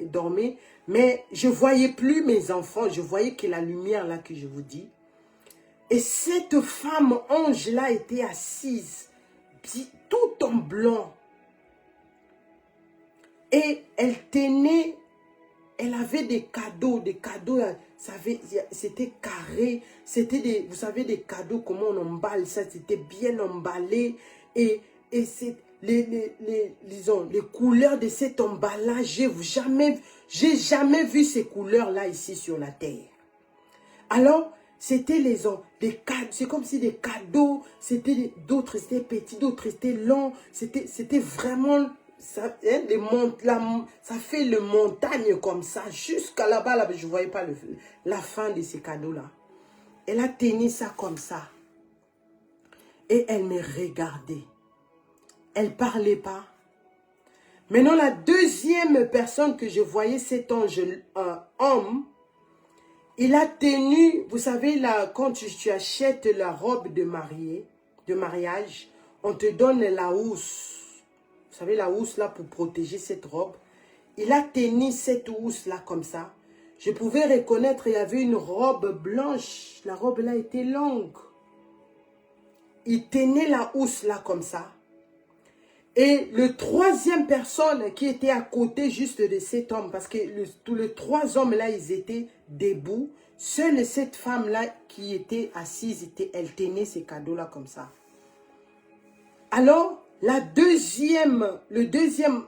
S1: dormait. Mais je ne voyais plus mes enfants. Je voyais que la lumière là que je vous dis. Et cette femme ange là était assise. Tout en blanc. Et elle tenait, elle avait des cadeaux, c'était carré, c'était vous savez, des cadeaux, comment on emballe ça, c'était bien emballé. Et c'est disons, les couleurs de cet emballage, j'ai jamais vu ces couleurs-là ici sur la terre. Alors, c'était des cadeaux, c'est comme si des cadeaux, d'autres étaient petits, d'autres étaient longs, c'était vraiment... Ça, ça fait le montagne comme ça, jusqu'à là-bas, là, je ne voyais pas la fin de ces cadeaux-là. Elle a tenu ça comme ça. Et elle me regardait. Elle ne parlait pas. Maintenant, la deuxième personne que je voyais, cet ange, un homme, il a tenu, vous savez, là, quand tu achètes la robe de mariage, on te donne la housse. Vous savez, la housse là pour protéger cette robe. Il a tenu cette housse là comme ça. Je pouvais reconnaître, il y avait une robe blanche. La robe là était longue. Il tenait la housse là comme ça. Et le troisième personne qui était à côté juste de cet homme, parce que tous les 3 hommes là, ils étaient debout. Seule cette femme là qui était assise, elle tenait ces cadeaux là comme ça. Alors, le deuxième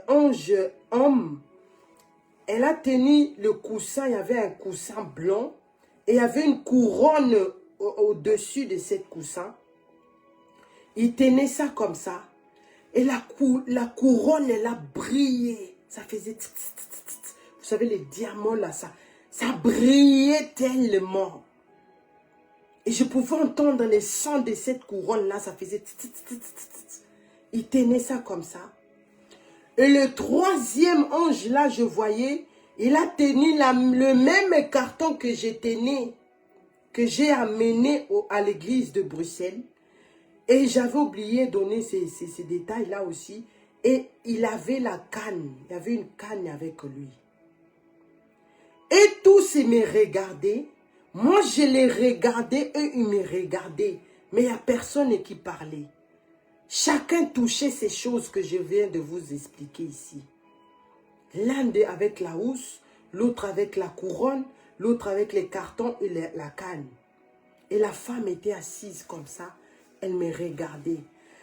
S1: ange homme, elle a tenu le coussin, il y avait un coussin blanc et il y avait une couronne au-dessus de cette coussin. Il tenait ça comme ça et la couronne, elle a brillé. Ça faisait... Vous savez, les diamants là, ça brillait tellement. Et je pouvais entendre les sons de cette couronne là, ça faisait... Il tenait ça comme ça. Et le troisième ange là, je voyais, Il a tenu le même carton que j'ai amené à l'église de Bruxelles. Et j'avais oublié de donner ces détails-là aussi. Et il avait la canne. Il y avait une canne avec lui. Et tous, ils me regardaient. Moi, je les regardais, eux, ils me regardaient. Mais il n'y a personne qui parlait. Chacun touchait ces choses que je viens de vous expliquer ici. L'un avec la housse, l'autre avec la couronne, l'autre avec les cartons et la canne. Et la femme était assise comme ça. Elle me regardait.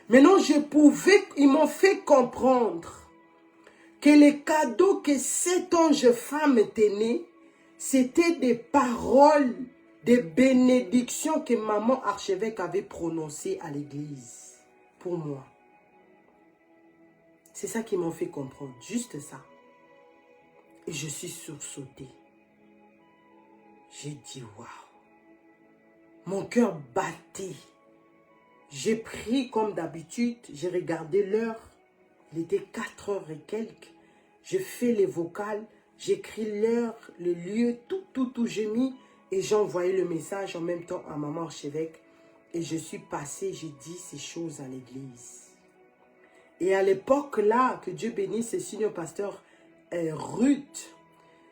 S1: Maintenant, ils m'ont fait comprendre que les cadeaux que cette ange femme tenait, c'était des paroles, des bénédictions que maman archevêque avait prononcées à l'église pour moi. C'est ça qui m'ont fait comprendre, juste ça. Et je suis sursautée. J'ai dit waouh. Mon cœur battait. J'ai pris comme d'habitude, j'ai regardé l'heure. Il était 4 heures et quelques. J'ai fait les vocales, j'écris l'heure, le lieu, tout j'ai mis. Et j'ai envoyé le message en même temps à maman archevêque. Et je suis passée, j'ai dit ces choses à l'église. Et à l'époque là, que Dieu bénisse, c'est senior pasteur Ruth.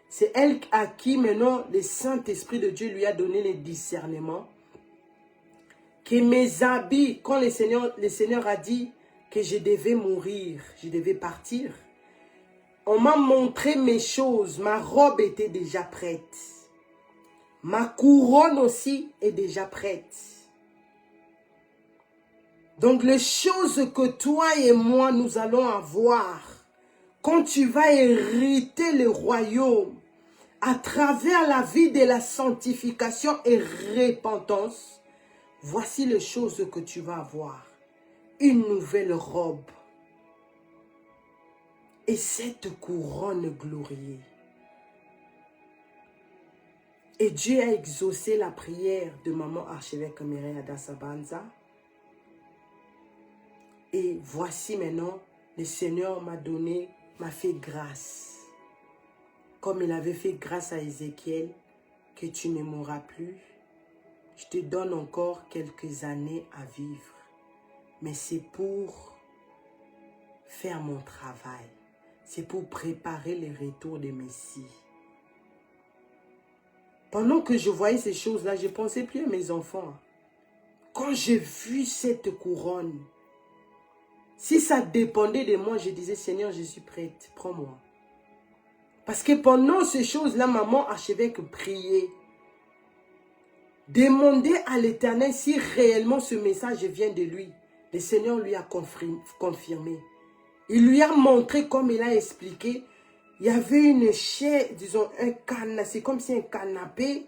S1: C'est elle à qui maintenant le Saint-Esprit de Dieu lui a donné les discernements. Que mes habits, quand le Seigneur a dit que je devais mourir, je devais partir, on m'a montré mes choses, ma robe était déjà prête. Ma couronne aussi est déjà prête. Donc les choses que toi et moi nous allons avoir, quand tu vas hériter le royaume, à travers la vie de la sanctification et repentance, voici les choses que tu vas avoir. Une nouvelle robe. Et cette couronne glorieux. Et Dieu a exaucé la prière de maman archevêque Mireille Adassa-Banza. Et voici maintenant, le Seigneur m'a fait grâce. Comme il avait fait grâce à Ézéchiel, que tu ne mourras plus. Je te donne encore quelques années à vivre. Mais c'est pour faire mon travail. C'est pour préparer le retour de Messie. Pendant que je voyais ces choses-là, je ne pensais plus à mes enfants. Quand j'ai vu cette couronne, si ça dépendait de moi, je disais, Seigneur, je suis prête, prends-moi. Parce que pendant ces choses-là, maman archevêque priait. Demandez à l'Éternel si réellement ce message vient de lui. Le Seigneur lui a confirmé. Il lui a montré, comme il a expliqué, il y avait une chaise, disons un canapé, c'est comme si un canapé.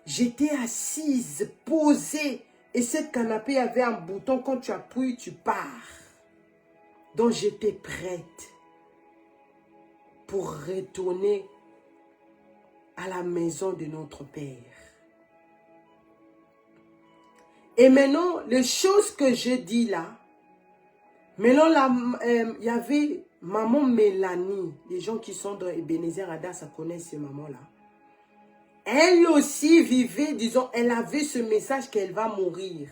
S1: J'étais assise, posée, et cette canapé avait un bouton, quand tu appuies, tu pars. Donc j'étais prête pour retourner à la maison de notre Père. Et maintenant, les choses que je dis là, maintenant, il y avait maman Mélanie, les gens qui sont dans Ebenezer Adassa connaissent ces mamans-là. Elle aussi vivait, disons, elle avait ce message qu'elle va mourir.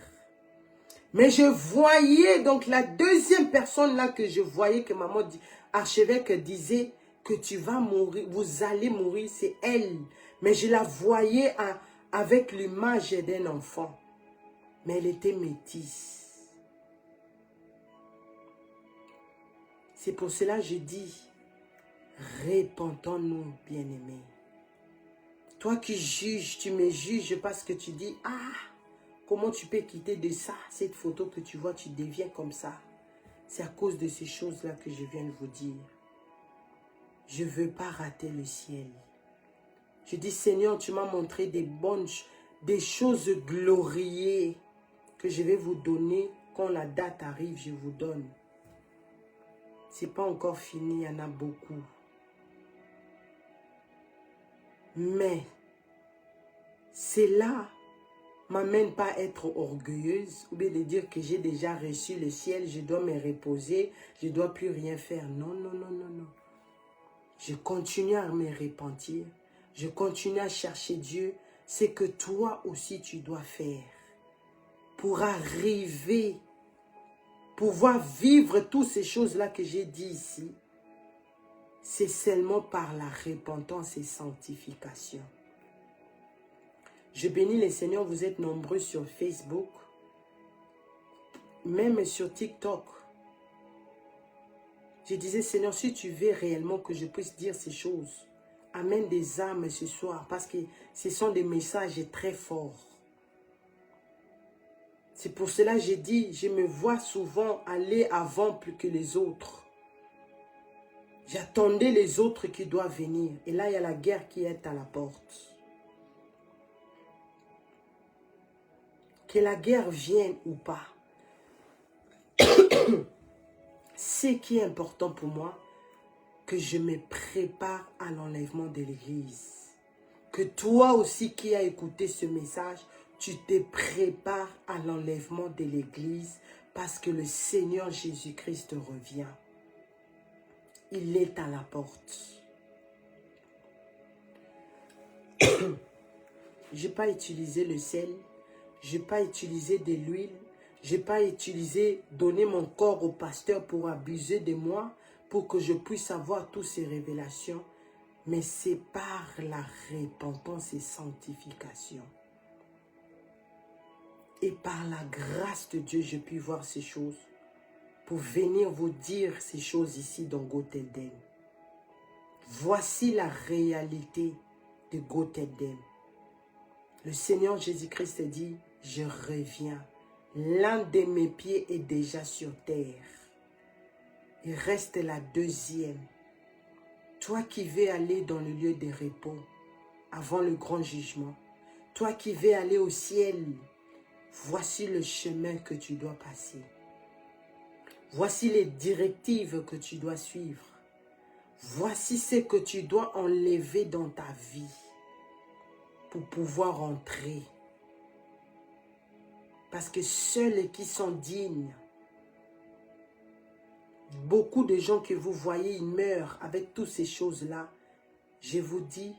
S1: Mais je voyais, donc la deuxième personne là que je voyais que maman archevêque disait que tu vas mourir, vous allez mourir, c'est elle. Mais je la voyais avec l'image d'un enfant. Mais elle était métisse. C'est pour cela que je dis, repentons-nous, bien-aimés. Toi qui juges, tu me juges parce que tu dis, ah, comment tu peux quitter de ça, cette photo que tu vois, tu deviens comme ça. C'est à cause de ces choses-là que je viens de vous dire. Je ne veux pas rater le ciel. Je dis, Seigneur, tu m'as montré des choses glorieuses que je vais vous donner. Quand la date arrive, je vous donne. Ce n'est pas encore fini, il y en a beaucoup. Mais, cela ne m'amène pas à être orgueilleuse ou bien de dire que j'ai déjà reçu le ciel, je dois me reposer, je ne dois plus rien faire. Non, non, non, non, non. je continue à me repentir, je continue à chercher Dieu, c'est que toi aussi tu dois faire pour arriver, pouvoir vivre toutes ces choses-là que j'ai dit ici. C'est seulement par la repentance et sanctification. Je bénis les Seigneurs, vous êtes nombreux sur Facebook, même sur TikTok. Je disais, Seigneur, si tu veux réellement que je puisse dire ces choses, amène des âmes ce soir, parce que ce sont des messages très forts. C'est pour cela que j'ai dit, je me vois souvent aller avant plus que les autres. J'attendais les autres qui doivent venir. Et là, il y a la guerre qui est à la porte. Que la guerre vienne ou pas. Ce qui est important pour moi, que je me prépare à l'enlèvement de l'Église. Que toi aussi qui as écouté ce message, tu te prépares à l'enlèvement de l'Église parce que le Seigneur Jésus-Christ revient. Il est à la porte. Je n'ai pas utilisé le sel, je n'ai pas utilisé de l'huile, je n'ai pas utilisé, donner mon corps au pasteur pour abuser de moi, pour que je puisse avoir toutes ces révélations. Mais c'est par la repentance et sanctification. Et par la grâce de Dieu, je puis voir ces choses. Pour venir vous dire ces choses ici dans Gotelden. Voici la réalité de Gotelden. Le Seigneur Jésus-Christ dit, je reviens. L'un de mes pieds est déjà sur terre. Il reste la deuxième. Toi qui veux aller dans le lieu de repos, avant le grand jugement. Toi qui veux aller au ciel, voici le chemin que tu dois passer. Voici les directives que tu dois suivre. Voici ce que tu dois enlever dans ta vie pour pouvoir entrer. Parce que seuls qui sont dignes, beaucoup de gens que vous voyez, ils meurent avec toutes ces choses-là. Je vous dis,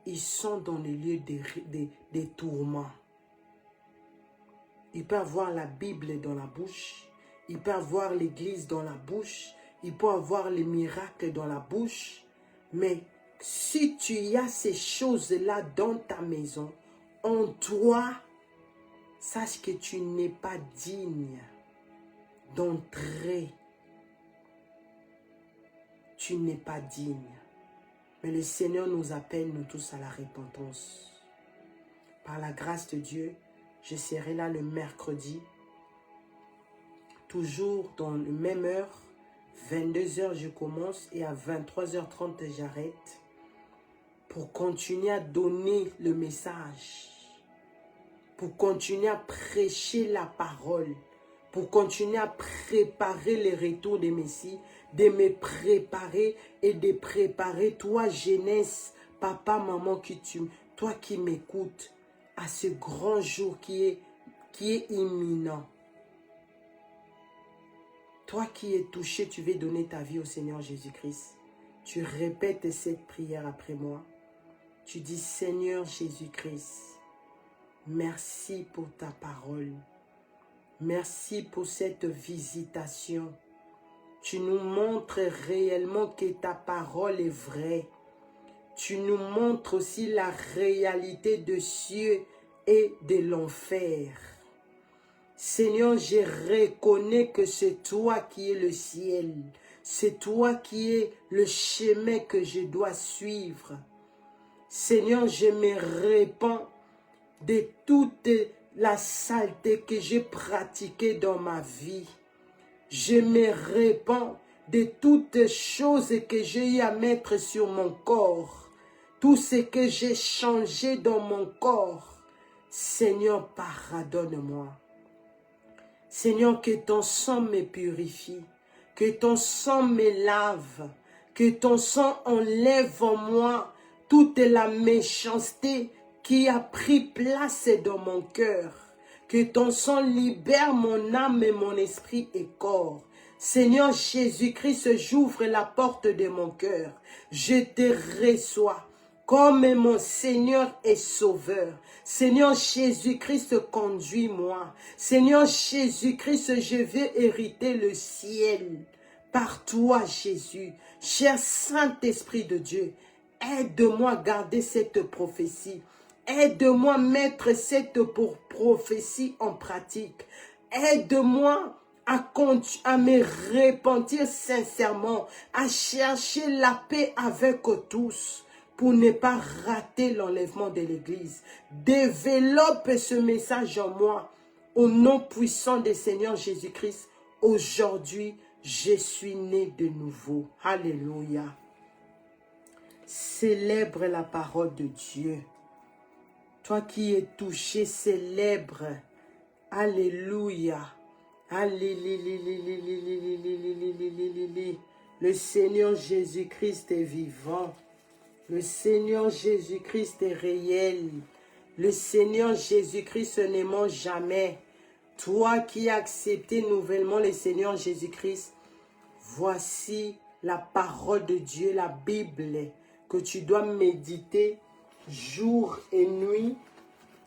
S1: ils sont dans le lieu des tourments. Ils peuvent avoir la Bible dans la bouche. Il peut avoir l'église dans la bouche. Il peut avoir les miracles dans la bouche. Mais si tu as ces choses-là dans ta maison, en toi, sache que tu n'es pas digne d'entrer. Tu n'es pas digne. Mais le Seigneur nous appelle, nous tous, à la repentance. Par la grâce de Dieu, je serai là le mercredi. Toujours dans la même heure, 22h je commence et à 23h30 j'arrête pour continuer à donner le message, pour continuer à prêcher la parole, pour continuer à préparer le retour des Messies, de me préparer et de préparer toi jeunesse, papa, maman, toi qui m'écoutes à ce grand jour qui est imminent. Toi qui es touché, tu veux donner ta vie au Seigneur Jésus-Christ. Tu répètes cette prière après moi. Tu dis, Seigneur Jésus-Christ, merci pour ta parole. Merci pour cette visitation. Tu nous montres réellement que ta parole est vraie. Tu nous montres aussi la réalité de cieux et de l'enfer. Seigneur, je reconnais que c'est toi qui es le ciel. C'est toi qui es le chemin que je dois suivre. Seigneur, je me répands de toute la saleté que j'ai pratiquée dans ma vie. Je me répands de toutes choses que j'ai eu à mettre sur mon corps. Tout ce que j'ai changé dans mon corps. Seigneur, pardonne-moi. Seigneur, que ton sang me purifie, que ton sang me lave, que ton sang enlève en moi toute la méchanceté qui a pris place dans mon cœur. Que ton sang libère mon âme et mon esprit et corps. Seigneur Jésus-Christ, j'ouvre la porte de mon cœur. Je te reçois comme mon Seigneur et Sauveur. Seigneur Jésus-Christ, conduis-moi. Seigneur Jésus-Christ, je veux hériter le ciel par toi, Jésus. Cher Saint-Esprit de Dieu, aide-moi à garder cette prophétie. Aide-moi à mettre cette prophétie en pratique. Aide-moi à me repentir sincèrement, à chercher la paix avec tous pour ne pas rater l'enlèvement de l'Église. Développe ce message en moi. Au nom puissant du Seigneur Jésus-Christ, aujourd'hui, je suis né de nouveau. Alléluia. Célèbre la parole de Dieu. Toi qui es touché, célèbre. Alléluia. Alléluia. Le Seigneur Jésus-Christ est vivant. Le Seigneur Jésus-Christ est réel. Le Seigneur Jésus-Christ ne ment jamais. Toi qui as accepté nouvellement le Seigneur Jésus-Christ, voici la parole de Dieu, la Bible, que tu dois méditer jour et nuit.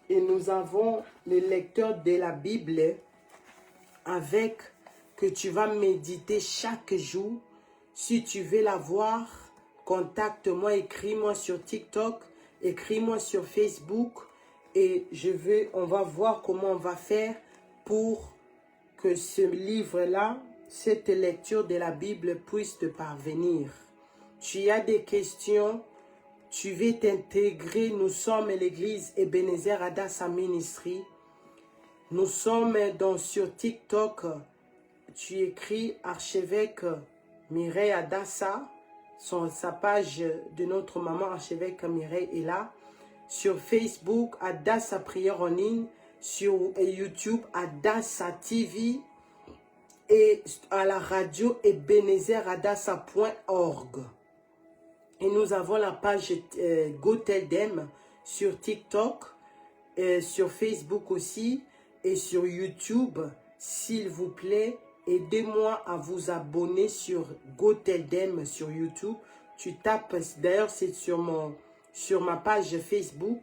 S1: Et nous avons le lecteur de la Bible avec que tu vas méditer chaque jour. Si tu veux la voir, contacte-moi, écris-moi sur TikTok, écris-moi sur Facebook et on va voir comment on va faire pour que ce livre-là, cette lecture de la Bible puisse te parvenir. Tu as des questions, tu veux t'intégrer, nous sommes l'église Ebenezer Adassa Ministry. Nous sommes sur TikTok, tu écris archevêque Mireille Adassa, sa page de notre maman archevêque Mireille est là. Sur Facebook, Adassa Prière en ligne. Sur YouTube, Adassa TV. Et à la radio ebenezeradassa.org. Et nous avons la page Goteldem sur TikTok, sur Facebook aussi et sur YouTube. S'il vous plaît, aidez-moi à vous abonner sur Goteldem sur YouTube. Tu tapes, d'ailleurs c'est sur ma page Facebook.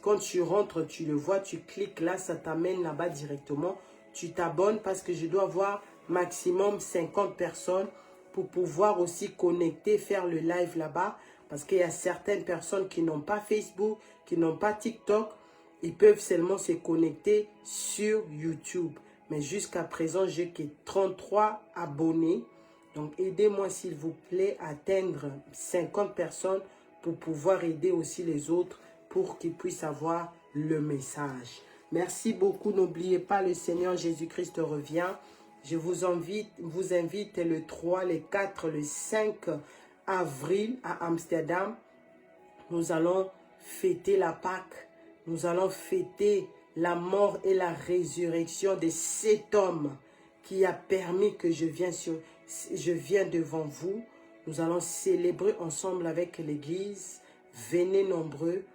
S1: Quand tu rentres, tu le vois, tu cliques là, ça t'amène là-bas directement. Tu t'abonnes parce que je dois avoir maximum 50 personnes pour pouvoir aussi connecter, faire le live là-bas. Parce qu'il y a certaines personnes qui n'ont pas Facebook, qui n'ont pas TikTok. Ils peuvent seulement se connecter sur YouTube. Mais jusqu'à présent, j'ai que 33 abonnés. Donc, aidez-moi s'il vous plaît à atteindre 50 personnes pour pouvoir aider aussi les autres pour qu'ils puissent avoir le message. Merci beaucoup. N'oubliez pas, le Seigneur Jésus-Christ revient. Je vous invite le 3, le 4, le 5 avril à Amsterdam. Nous allons fêter la Pâque. Nous allons fêter la mort et la résurrection de cet homme qui a permis que je viens devant vous. Nous allons célébrer ensemble avec l'Église. Venez nombreux.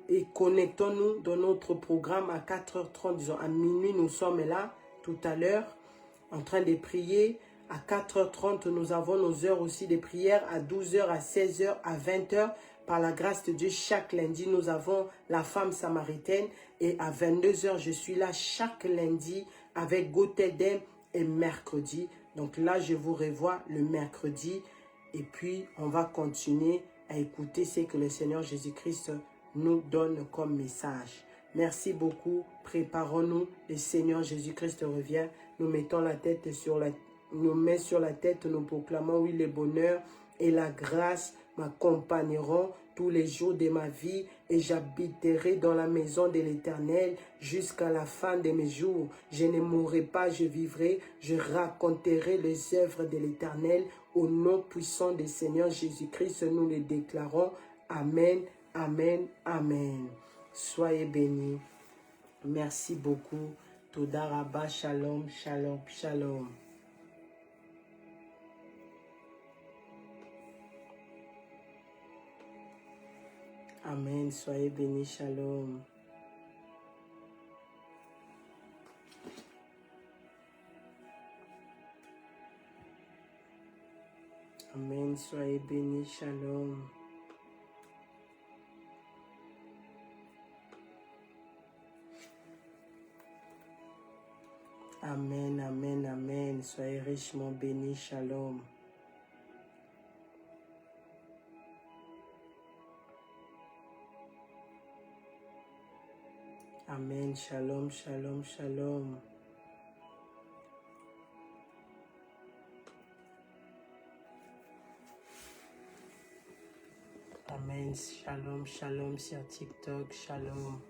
S1: Et connectons-nous dans notre programme à 4h30, disons à minuit, nous sommes là tout à l'heure en train de prier. À 4h30, nous avons nos heures aussi de prière, à 12h, à 16h, à 20h. Par la grâce de Dieu, chaque lundi, nous avons la femme samaritaine. Et à 22h, je suis là chaque lundi avec Goteldem et mercredi. Donc là, je vous revois le mercredi. Et puis, on va continuer à écouter ce que le Seigneur Jésus-Christ nous donne comme message. Merci beaucoup. Préparons-nous. Le Seigneur Jésus-Christ revient. Nous mettons la tête nous met sur la tête, nous proclamons, oui, le bonheur et la grâce m'accompagneront tous les jours de ma vie et j'habiterai dans la maison de l'Éternel jusqu'à la fin de mes jours. Je ne mourrai pas, je vivrai, je raconterai les œuvres de l'Éternel. Au nom puissant du Seigneur Jésus-Christ, nous le déclarons. Amen, amen, amen. Soyez bénis. Merci beaucoup. Toda Rabba, shalom, shalom, shalom. Amen. Soyez bénis. Shalom. Amen. Soyez bénis. Shalom. Amen, amen, amen. Soyez richement bénis. Shalom. Amen. Shalom, shalom, shalom. Amen. Shalom, shalom sur TikTok. Shalom.